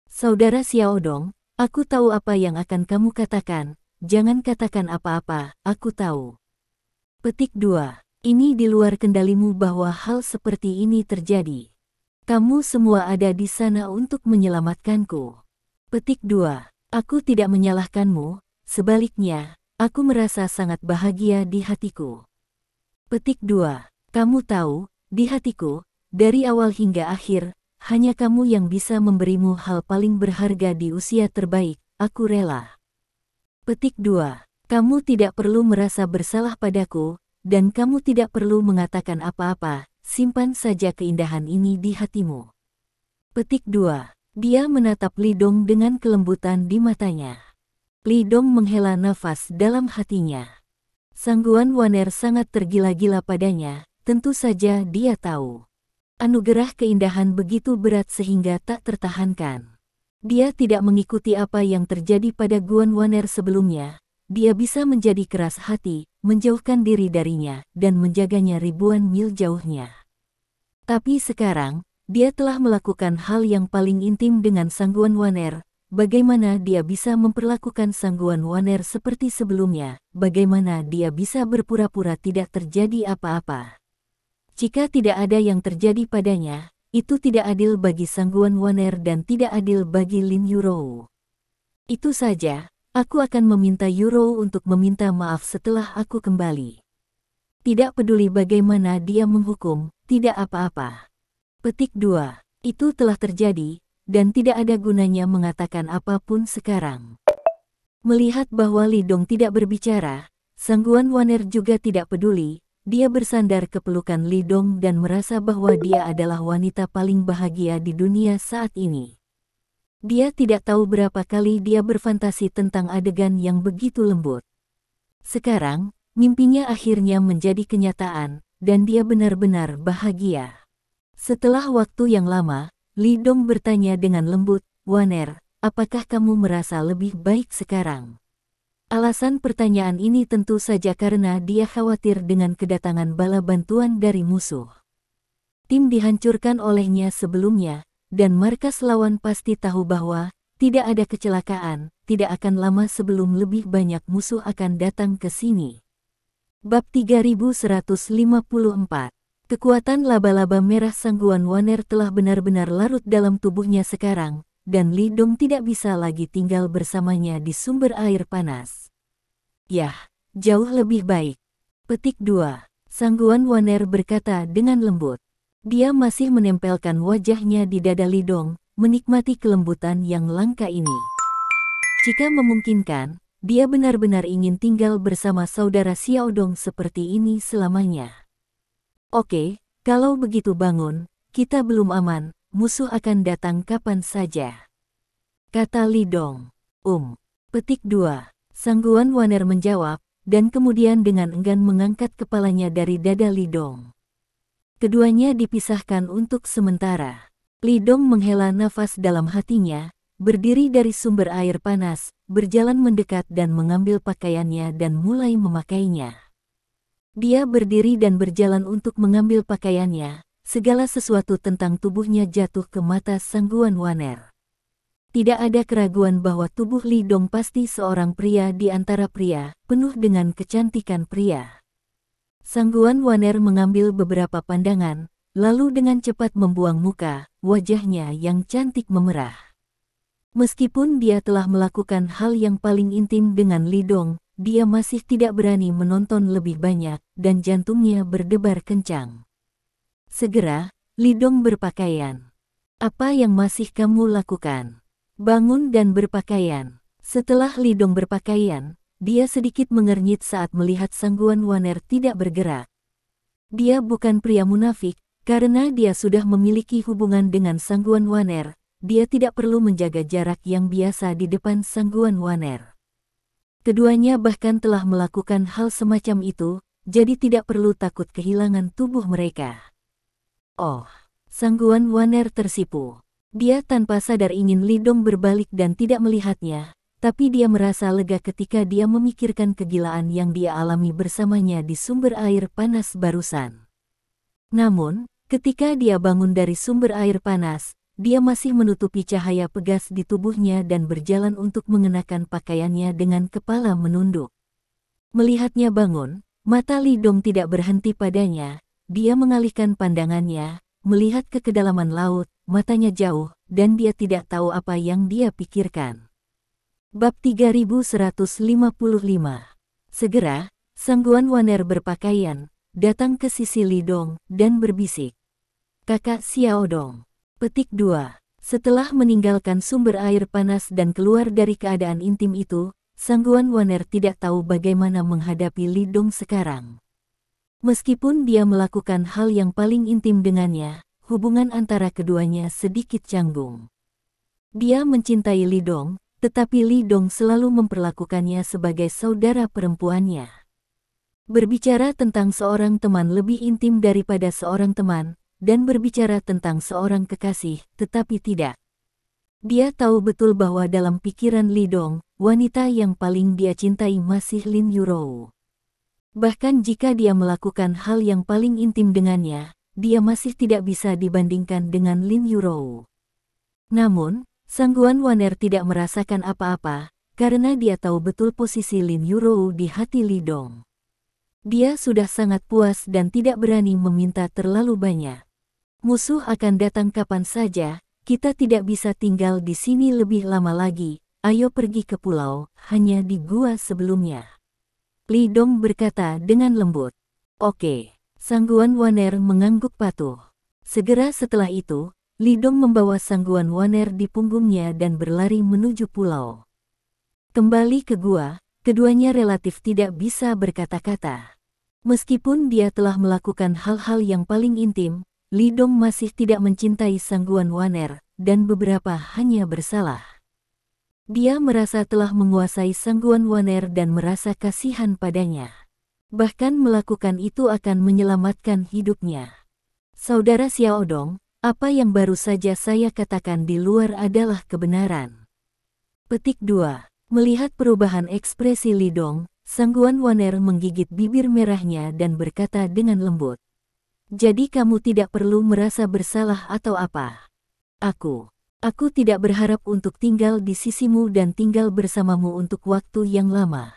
Saudara Xiao Dong, aku tahu apa yang akan kamu katakan, jangan katakan apa-apa, aku tahu. Petik 2. Ini di luar kendalimu bahwa hal seperti ini terjadi. Kamu semua ada di sana untuk menyelamatkanku. Petik 2. Aku tidak menyalahkanmu, sebaliknya, aku merasa sangat bahagia di hatiku. Petik 2. Kamu tahu, di hatiku, dari awal hingga akhir, hanya kamu yang bisa memberimu hal paling berharga di usia terbaik, aku rela. Petik 2. Kamu tidak perlu merasa bersalah padaku, dan kamu tidak perlu mengatakan apa-apa, simpan saja keindahan ini di hatimu. Petik 2. Dia menatap Li Dong dengan kelembutan di matanya. Li Dong menghela nafas dalam hatinya. Sangguan Waner sangat tergila-gila padanya, tentu saja dia tahu. Anugerah keindahan begitu berat sehingga tak tertahankan. Dia tidak mengikuti apa yang terjadi pada Guan Waner sebelumnya. Dia bisa menjadi keras hati, menjauhkan diri darinya, dan menjaganya ribuan mil jauhnya. Tapi sekarang, dia telah melakukan hal yang paling intim dengan Sangguan Waner. Bagaimana dia bisa memperlakukan Sangguan Waner seperti sebelumnya? Bagaimana dia bisa berpura-pura tidak terjadi apa-apa? Jika tidak ada yang terjadi padanya, itu tidak adil bagi Sangguan Waner dan tidak adil bagi Lin Yurou. Itu saja. Aku akan meminta Yurou untuk meminta maaf setelah aku kembali. Tidak peduli bagaimana dia menghukum, tidak apa-apa. Petik 2. Itu telah terjadi, dan tidak ada gunanya mengatakan apapun sekarang. Melihat bahwa Li Dong tidak berbicara, Sangguan Waner juga tidak peduli. Dia bersandar ke pelukan Li Dong dan merasa bahwa dia adalah wanita paling bahagia di dunia saat ini. Dia tidak tahu berapa kali dia berfantasi tentang adegan yang begitu lembut. Sekarang, mimpinya akhirnya menjadi kenyataan, dan dia benar-benar bahagia. Setelah waktu yang lama, Li Dong bertanya dengan lembut, "Waner, apakah kamu merasa lebih baik sekarang?" Alasan pertanyaan ini tentu saja karena dia khawatir dengan kedatangan bala bantuan dari musuh. Tim dihancurkan olehnya sebelumnya, dan markas lawan pasti tahu bahwa tidak ada kecelakaan, tidak akan lama sebelum lebih banyak musuh akan datang ke sini. Bab 3154. Kekuatan laba-laba merah Sangguan Waner telah benar-benar larut dalam tubuhnya sekarang, dan Li Dong tidak bisa lagi tinggal bersamanya di sumber air panas. Yah, jauh lebih baik. Petik 2. Sangguan Waner berkata dengan lembut. Dia masih menempelkan wajahnya di dada Li Dong, menikmati kelembutan yang langka ini. Jika memungkinkan, dia benar-benar ingin tinggal bersama saudara Xiao Dong seperti ini selamanya. Oke, kalau begitu bangun, kita belum aman, musuh akan datang kapan saja. Kata Li Dong. Petik 2. Sangguan Waner menjawab, dan kemudian dengan enggan mengangkat kepalanya dari dada Li Dong. Keduanya dipisahkan untuk sementara. Li Dong menghela nafas dalam hatinya, berdiri dari sumber air panas, berjalan mendekat dan mengambil pakaiannya dan mulai memakainya. Dia berdiri dan berjalan untuk mengambil pakaiannya, segala sesuatu tentang tubuhnya jatuh ke mata Sangguan Waner. Tidak ada keraguan bahwa tubuh Li Dong pasti seorang pria di antara pria, penuh dengan kecantikan pria. Sangguan Waner mengambil beberapa pandangan, lalu dengan cepat membuang muka, wajahnya yang cantik memerah. Meskipun dia telah melakukan hal yang paling intim dengan Li Dong, dia masih tidak berani menonton lebih banyak, dan jantungnya berdebar kencang. Segera, Li Dong berpakaian. Apa yang masih kamu lakukan? Bangun dan berpakaian. Setelah Li Dong berpakaian, dia sedikit mengernyit saat melihat Sangguan Waner tidak bergerak. Dia bukan pria munafik, karena dia sudah memiliki hubungan dengan Sangguan Waner. Dia tidak perlu menjaga jarak yang biasa di depan Sangguan Waner. Keduanya bahkan telah melakukan hal semacam itu, jadi tidak perlu takut kehilangan tubuh mereka. Oh, Sangguan Waner tersipu. Dia tanpa sadar ingin Li Dong berbalik dan tidak melihatnya. Tapi dia merasa lega ketika dia memikirkan kegilaan yang dia alami bersamanya di sumber air panas barusan. Namun, ketika dia bangun dari sumber air panas, dia masih menutupi cahaya pegas di tubuhnya dan berjalan untuk mengenakan pakaiannya dengan kepala menunduk. Melihatnya bangun, mata Li Dong tidak berhenti padanya. Dia mengalihkan pandangannya, melihat ke kedalaman laut, matanya jauh, dan dia tidak tahu apa yang dia pikirkan. Bab 3155. Segera, Sangguan Waner berpakaian, datang ke sisi Li Dong, dan berbisik. Kakak Xiao Dong. Petik 2. Setelah meninggalkan sumber air panas dan keluar dari keadaan intim itu, Sangguan Waner tidak tahu bagaimana menghadapi Li Dong sekarang. Meskipun dia melakukan hal yang paling intim dengannya, hubungan antara keduanya sedikit canggung. Dia mencintai Li Dong, tetapi Li Dong selalu memperlakukannya sebagai saudara perempuannya. Berbicara tentang seorang teman lebih intim daripada seorang teman, dan berbicara tentang seorang kekasih, tetapi tidak. Dia tahu betul bahwa dalam pikiran Li Dong, wanita yang paling dia cintai masih Lin Yurou. Bahkan jika dia melakukan hal yang paling intim dengannya, dia masih tidak bisa dibandingkan dengan Lin Yurou. Namun, Sangguan Waner tidak merasakan apa-apa, karena dia tahu betul posisi Lin Yurou di hati Li Dong. Dia sudah sangat puas dan tidak berani meminta terlalu banyak. Musuh akan datang kapan saja, kita tidak bisa tinggal di sini lebih lama lagi, ayo pergi ke pulau, hanya di gua sebelumnya. Li Dong berkata dengan lembut. Oke, Sangguan Waner mengangguk patuh. Segera setelah itu, Li Dong membawa Sangguan Waner di punggungnya dan berlari menuju pulau. Kembali ke gua, keduanya relatif tidak bisa berkata-kata. Meskipun dia telah melakukan hal-hal yang paling intim, Li Dong masih tidak mencintai Sangguan Waner, dan beberapa hanya bersalah. Dia merasa telah menguasai Sangguan Waner dan merasa kasihan padanya. Bahkan melakukan itu akan menyelamatkan hidupnya. Saudara Xiao Dong, apa yang baru saja saya katakan di luar adalah kebenaran. Petik 2. Melihat perubahan ekspresi Li Dong, Sangguan Waner menggigit bibir merahnya dan berkata dengan lembut. Jadi kamu tidak perlu merasa bersalah atau apa. Aku tidak berharap untuk tinggal di sisimu dan tinggal bersamamu untuk waktu yang lama.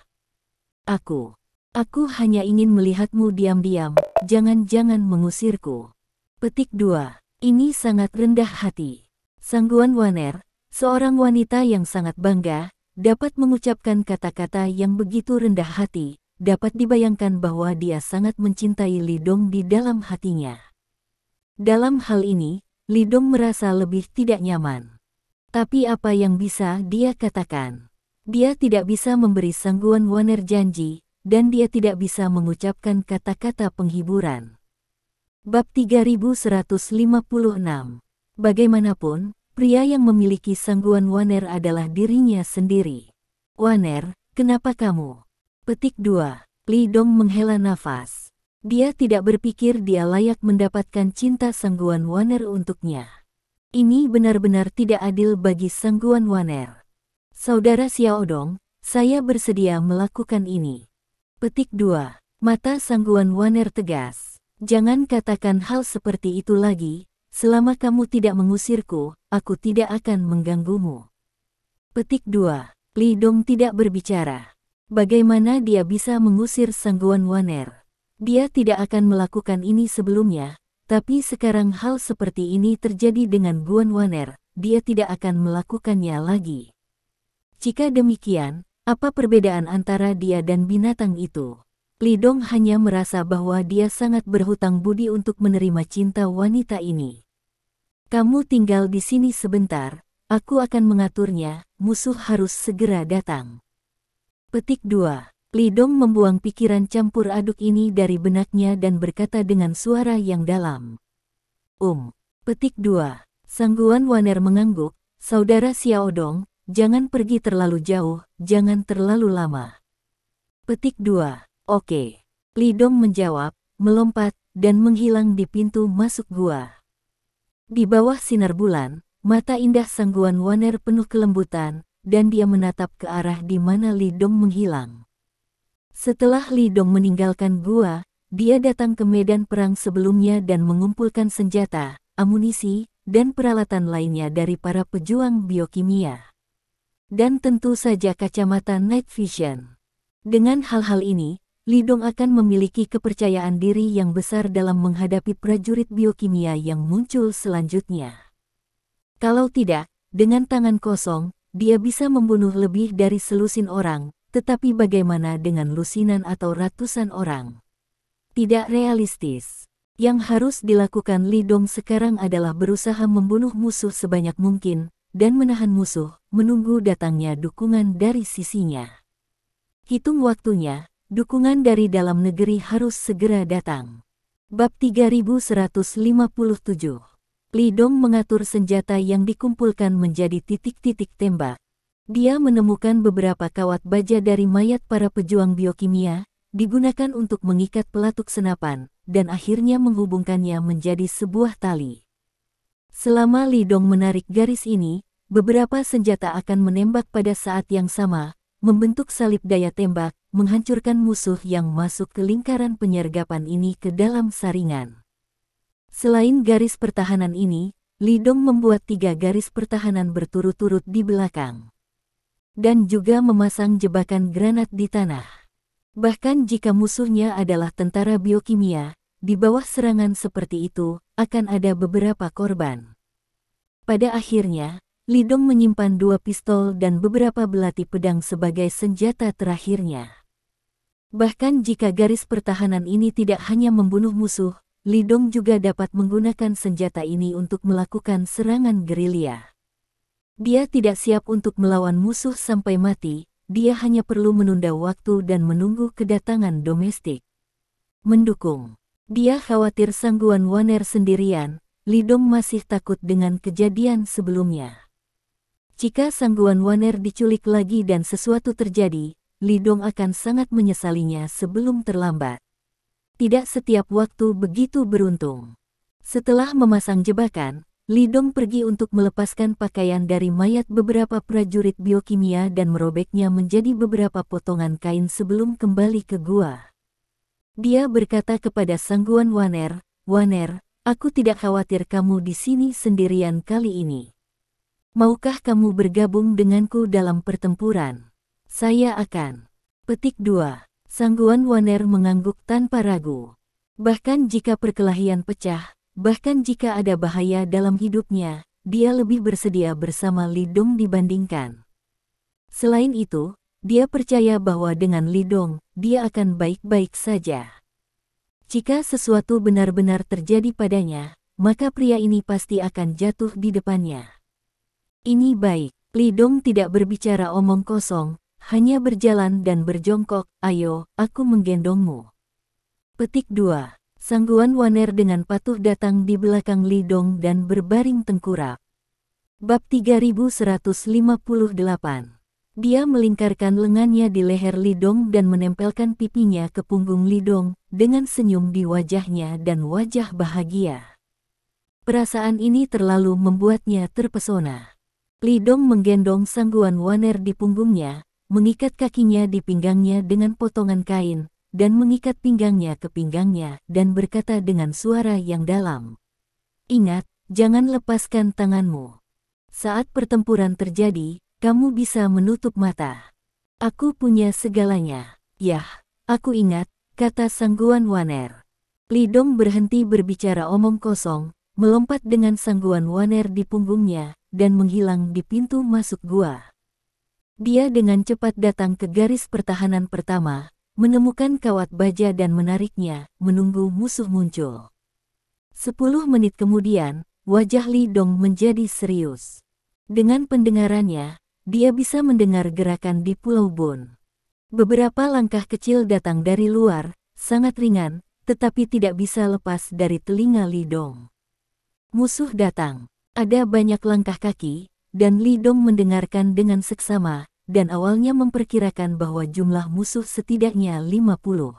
Aku hanya ingin melihatmu diam-diam, jangan-jangan mengusirku. Petik 2. Ini sangat rendah hati. Sangguan Waner, seorang wanita yang sangat bangga, dapat mengucapkan kata-kata yang begitu rendah hati, dapat dibayangkan bahwa dia sangat mencintai Li Dong di dalam hatinya. Dalam hal ini, Li Dong merasa lebih tidak nyaman. Tapi apa yang bisa dia katakan? Dia tidak bisa memberi Sangguan Waner janji, dan dia tidak bisa mengucapkan kata-kata penghiburan. Bab 3156. Bagaimanapun, pria yang memiliki Sangguan Waner adalah dirinya sendiri. Waner, kenapa kamu? Petik 2. Li Dong menghela nafas. Dia tidak berpikir dia layak mendapatkan cinta Sangguan Waner untuknya. Ini benar-benar tidak adil bagi Sangguan Waner. Saudara Xiao Dong, saya bersedia melakukan ini. Petik 2. Mata Sangguan Waner tegas. Jangan katakan hal seperti itu lagi, selama kamu tidak mengusirku, aku tidak akan mengganggumu. Petik 2. Li Dong tidak berbicara. Bagaimana dia bisa mengusir Sangguan Waner? Dia tidak akan melakukan ini sebelumnya, tapi sekarang hal seperti ini terjadi dengan Guan Waner, dia tidak akan melakukannya lagi. Jika demikian, apa perbedaan antara dia dan binatang itu? Li Dong hanya merasa bahwa dia sangat berhutang budi untuk menerima cinta wanita ini. Kamu tinggal di sini sebentar, aku akan mengaturnya, musuh harus segera datang. Petik 2. Li Dong membuang pikiran campur aduk ini dari benaknya dan berkata dengan suara yang dalam. Petik 2. Sangguan Waner mengangguk, saudara Xiao Dong, jangan pergi terlalu jauh, jangan terlalu lama. Petik 2. Oke. Li Dong menjawab, melompat, dan menghilang di pintu masuk gua. Di bawah sinar bulan, mata indah Sangguan Waner penuh kelembutan, dan dia menatap ke arah di mana Li Dong menghilang. Setelah Li Dong meninggalkan gua, dia datang ke medan perang sebelumnya dan mengumpulkan senjata, amunisi, dan peralatan lainnya dari para pejuang biokimia. Dan tentu saja kacamata night vision. Dengan hal-hal ini, Li Dong akan memiliki kepercayaan diri yang besar dalam menghadapi prajurit biokimia yang muncul selanjutnya. Kalau tidak, dengan tangan kosong, dia bisa membunuh lebih dari selusin orang, tetapi bagaimana dengan lusinan atau ratusan orang? Tidak realistis. Yang harus dilakukan Li Dong sekarang adalah berusaha membunuh musuh sebanyak mungkin, dan menahan musuh, menunggu datangnya dukungan dari sisinya. Hitung waktunya, dukungan dari dalam negeri harus segera datang. Bab 3157. Li Dong mengatur senjata yang dikumpulkan menjadi titik-titik tembak. Dia menemukan beberapa kawat baja dari mayat para pejuang biokimia, digunakan untuk mengikat pelatuk senapan, dan akhirnya menghubungkannya menjadi sebuah tali. Selama Li Dong menarik garis ini, beberapa senjata akan menembak pada saat yang sama, membentuk salib daya tembak, menghancurkan musuh yang masuk ke lingkaran penyergapan ini ke dalam saringan. Selain garis pertahanan ini, Li Dong membuat 3 garis pertahanan berturut-turut di belakang. Dan juga memasang jebakan granat di tanah. Bahkan jika musuhnya adalah tentara biokimia, di bawah serangan seperti itu, akan ada beberapa korban. Pada akhirnya, Li Dong menyimpan 2 pistol dan beberapa belati pedang sebagai senjata terakhirnya. Bahkan jika garis pertahanan ini tidak hanya membunuh musuh, Li Dong juga dapat menggunakan senjata ini untuk melakukan serangan gerilya. Dia tidak siap untuk melawan musuh sampai mati, dia hanya perlu menunda waktu dan menunggu kedatangan domestik. Mendukung. Dia khawatir Sangguan Waner sendirian, Li Dong masih takut dengan kejadian sebelumnya. Jika Sangguan Waner diculik lagi dan sesuatu terjadi, Li Dong akan sangat menyesalinya sebelum terlambat. Tidak setiap waktu begitu beruntung. Setelah memasang jebakan, Li Dong pergi untuk melepaskan pakaian dari mayat beberapa prajurit biokimia dan merobeknya menjadi beberapa potongan kain sebelum kembali ke gua. Dia berkata kepada Sangguan Waner, "Waner, aku tidak khawatir kamu di sini sendirian kali ini. Maukah kamu bergabung denganku dalam pertempuran? Saya akan." Petik 2. Sangguan Waner mengangguk tanpa ragu. Bahkan jika perkelahian pecah, bahkan jika ada bahaya dalam hidupnya, dia lebih bersedia bersama Li Dong dibandingkan. Selain itu, dia percaya bahwa dengan Li Dong, dia akan baik-baik saja. Jika sesuatu benar-benar terjadi padanya, maka pria ini pasti akan jatuh di depannya. Ini baik. Li Dong tidak berbicara omong kosong, hanya berjalan dan berjongkok. "Ayo, aku menggendongmu." Petik 2. Sangguan Waner dengan patuh datang di belakang Li Dong dan berbaring tengkurap. Bab 3158. Dia melingkarkan lengannya di leher Li Dong dan menempelkan pipinya ke punggung Li Dong, dengan senyum di wajahnya dan wajah bahagia. Perasaan ini terlalu membuatnya terpesona. Li Dong menggendong Sangguan Waner di punggungnya, mengikat kakinya di pinggangnya dengan potongan kain, dan mengikat pinggangnya ke pinggangnya, dan berkata dengan suara yang dalam, "Ingat, jangan lepaskan tanganmu. Saat pertempuran terjadi, kamu bisa menutup mata. Aku punya segalanya." "Yah, aku ingat," kata Sangguan Waner. Li Dong berhenti berbicara omong kosong, melompat dengan Sangguan Waner di punggungnya, dan menghilang di pintu masuk gua. Dia dengan cepat datang ke garis pertahanan pertama, menemukan kawat baja dan menariknya, menunggu musuh muncul. 10 menit kemudian, wajah Li Dong menjadi serius. Dengan pendengarannya, dia bisa mendengar gerakan di Pulau Bun. Beberapa langkah kecil datang dari luar, sangat ringan, tetapi tidak bisa lepas dari telinga Li Dong. Musuh datang. Ada banyak langkah kaki, dan Li Dong mendengarkan dengan seksama, dan awalnya memperkirakan bahwa jumlah musuh setidaknya 50.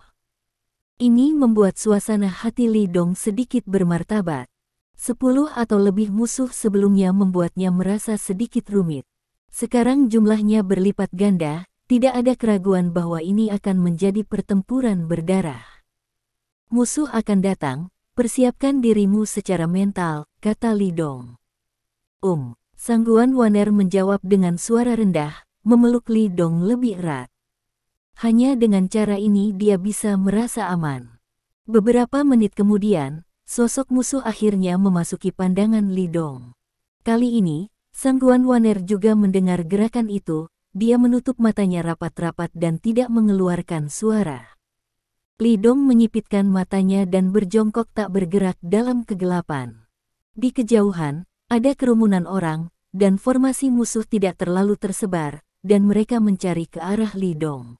Ini membuat suasana hati Li Dong sedikit bermartabat. 10 atau lebih musuh sebelumnya membuatnya merasa sedikit rumit. Sekarang jumlahnya berlipat ganda, tidak ada keraguan bahwa ini akan menjadi pertempuran berdarah. "Musuh akan datang, persiapkan dirimu secara mental," kata Li Dong. Sangguan Waner menjawab dengan suara rendah, memeluk Li Dong lebih erat. Hanya dengan cara ini dia bisa merasa aman. Beberapa menit kemudian, sosok musuh akhirnya memasuki pandangan Li Dong. Kali ini, Sangguan Waner juga mendengar gerakan itu, dia menutup matanya rapat-rapat dan tidak mengeluarkan suara. Li Dong menyipitkan matanya dan berjongkok tak bergerak dalam kegelapan. Di kejauhan, ada kerumunan orang, dan formasi musuh tidak terlalu tersebar, dan mereka mencari ke arah Li Dong.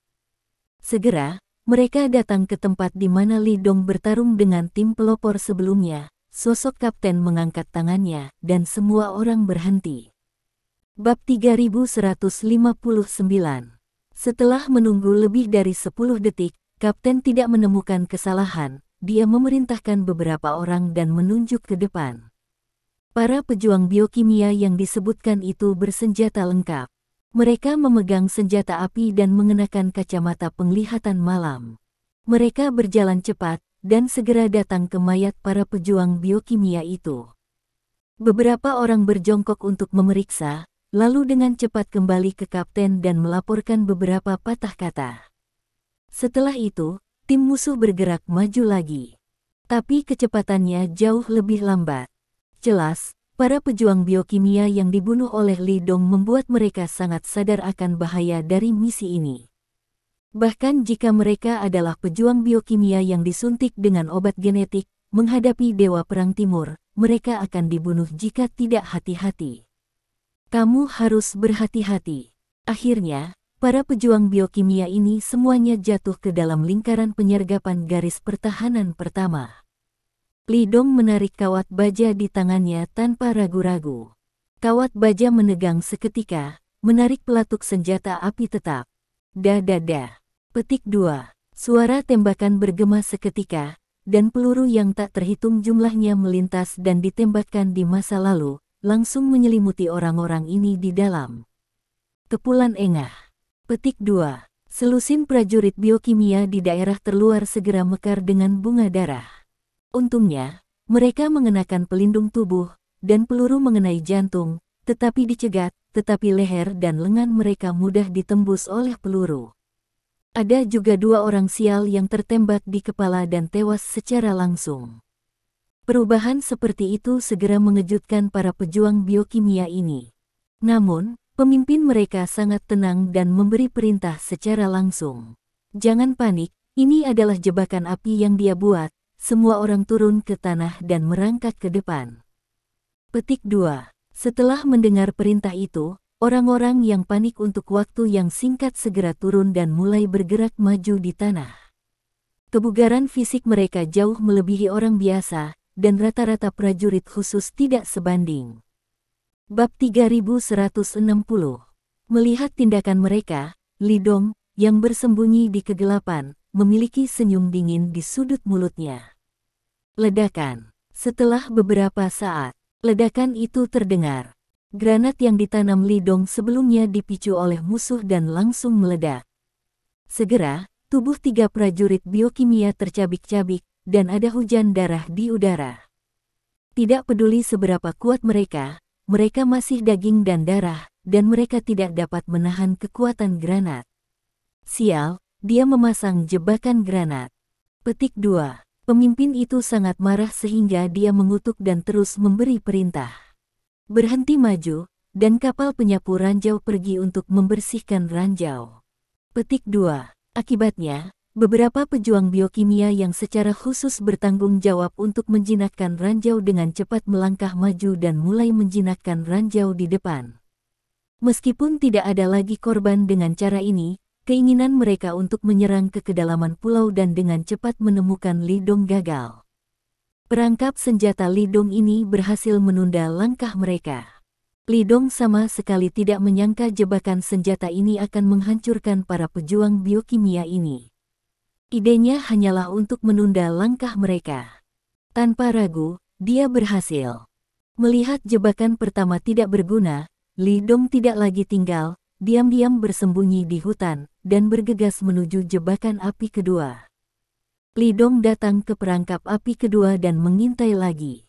Segera, mereka datang ke tempat di mana Li Dong bertarung dengan tim pelopor sebelumnya. Sosok kapten mengangkat tangannya, dan semua orang berhenti. Bab 3159. Setelah menunggu lebih dari 10 detik, kapten tidak menemukan kesalahan. Dia memerintahkan beberapa orang dan menunjuk ke depan. Para pejuang biokimia yang disebutkan itu bersenjata lengkap. Mereka memegang senjata api dan mengenakan kacamata penglihatan malam. Mereka berjalan cepat dan segera datang ke mayat para pejuang biokimia itu. Beberapa orang berjongkok untuk memeriksa, lalu dengan cepat kembali ke kapten dan melaporkan beberapa patah kata. Setelah itu, tim musuh bergerak maju lagi. Tapi kecepatannya jauh lebih lambat. Jelas, para pejuang biokimia yang dibunuh oleh Li Dong membuat mereka sangat sadar akan bahaya dari misi ini. Bahkan jika mereka adalah pejuang biokimia yang disuntik dengan obat genetik, menghadapi Dewa Perang Timur, mereka akan dibunuh jika tidak hati-hati. Kamu harus berhati-hati. Akhirnya, para pejuang biokimia ini semuanya jatuh ke dalam lingkaran penyergapan garis pertahanan pertama. Li Dong menarik kawat baja di tangannya tanpa ragu-ragu. Kawat baja menegang seketika, menarik pelatuk senjata api tetap. Da. Petik 2. Suara tembakan bergema seketika, dan peluru yang tak terhitung jumlahnya melintas dan ditembakkan di masa lalu, langsung menyelimuti orang-orang ini di dalam. Kepulan engah. Petik 2. Selusin prajurit biokimia di daerah terluar segera mekar dengan bunga darah. Untungnya, mereka mengenakan pelindung tubuh, dan peluru mengenai jantung, tetapi dicegat, tetapi leher dan lengan mereka mudah ditembus oleh peluru. Ada juga 2 orang sial yang tertembak di kepala dan tewas secara langsung. Perubahan seperti itu segera mengejutkan para pejuang biokimia ini. Namun, pemimpin mereka sangat tenang dan memberi perintah secara langsung. Jangan panik, ini adalah jebakan api yang dia buat. Semua orang turun ke tanah dan merangkak ke depan. Petik 2. Setelah mendengar perintah itu, orang-orang yang panik untuk waktu yang singkat segera turun dan mulai bergerak maju di tanah. Kebugaran fisik mereka jauh melebihi orang biasa, dan rata-rata prajurit khusus tidak sebanding. Bab 3160. Melihat tindakan mereka, Li Dong, yang bersembunyi di kegelapan, memiliki senyum dingin di sudut mulutnya. Ledakan. Setelah beberapa saat, ledakan itu terdengar. Granat yang ditanam Li Dong sebelumnya dipicu oleh musuh dan langsung meledak. Segera, tubuh 3 prajurit biokimia tercabik-cabik, dan ada hujan darah di udara. Tidak peduli seberapa kuat mereka masih daging dan darah, dan mereka tidak dapat menahan kekuatan granat. Sial, dia memasang jebakan granat. Petik 2. Pemimpin itu sangat marah sehingga dia mengutuk dan terus memberi perintah. Berhenti maju, dan kapal penyapu ranjau pergi untuk membersihkan ranjau. Petik 2. Akibatnya, beberapa pejuang biokimia yang secara khusus bertanggung jawab untuk menjinakkan ranjau dengan cepat melangkah maju dan mulai menjinakkan ranjau di depan. Meskipun tidak ada lagi korban dengan cara ini, keinginan mereka untuk menyerang ke kedalaman pulau dan dengan cepat menemukan Li Dong gagal. Perangkap senjata Li Dong ini berhasil menunda langkah mereka. Li Dong sama sekali tidak menyangka jebakan senjata ini akan menghancurkan para pejuang biokimia ini. Idenya hanyalah untuk menunda langkah mereka. Tanpa ragu, dia berhasil. Melihat jebakan pertama tidak berguna, Li Dong tidak lagi tinggal, diam-diam bersembunyi di hutan, dan bergegas menuju jebakan api kedua. Li Dong datang ke perangkap api kedua dan mengintai lagi.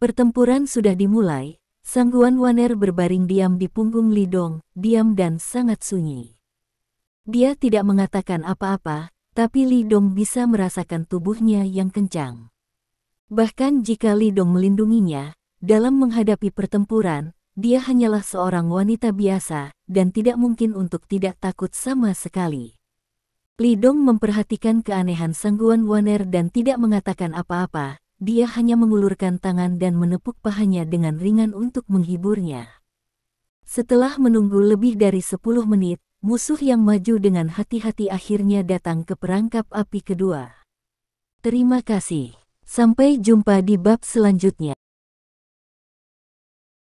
Pertempuran sudah dimulai, Sang Guan Waner berbaring diam di punggung Li Dong, diam dan sangat sunyi. Dia tidak mengatakan apa-apa, tapi Li Dong bisa merasakan tubuhnya yang kencang. Bahkan jika Li Dong melindunginya, dalam menghadapi pertempuran, dia hanyalah seorang wanita biasa, dan tidak mungkin untuk tidak takut sama sekali. Li Dong memperhatikan keanehan Sang Guan Waner dan tidak mengatakan apa-apa, dia hanya mengulurkan tangan dan menepuk pahanya dengan ringan untuk menghiburnya. Setelah menunggu lebih dari 10 menit, musuh yang maju dengan hati-hati akhirnya datang ke perangkap api kedua. Terima kasih. Sampai jumpa di bab selanjutnya.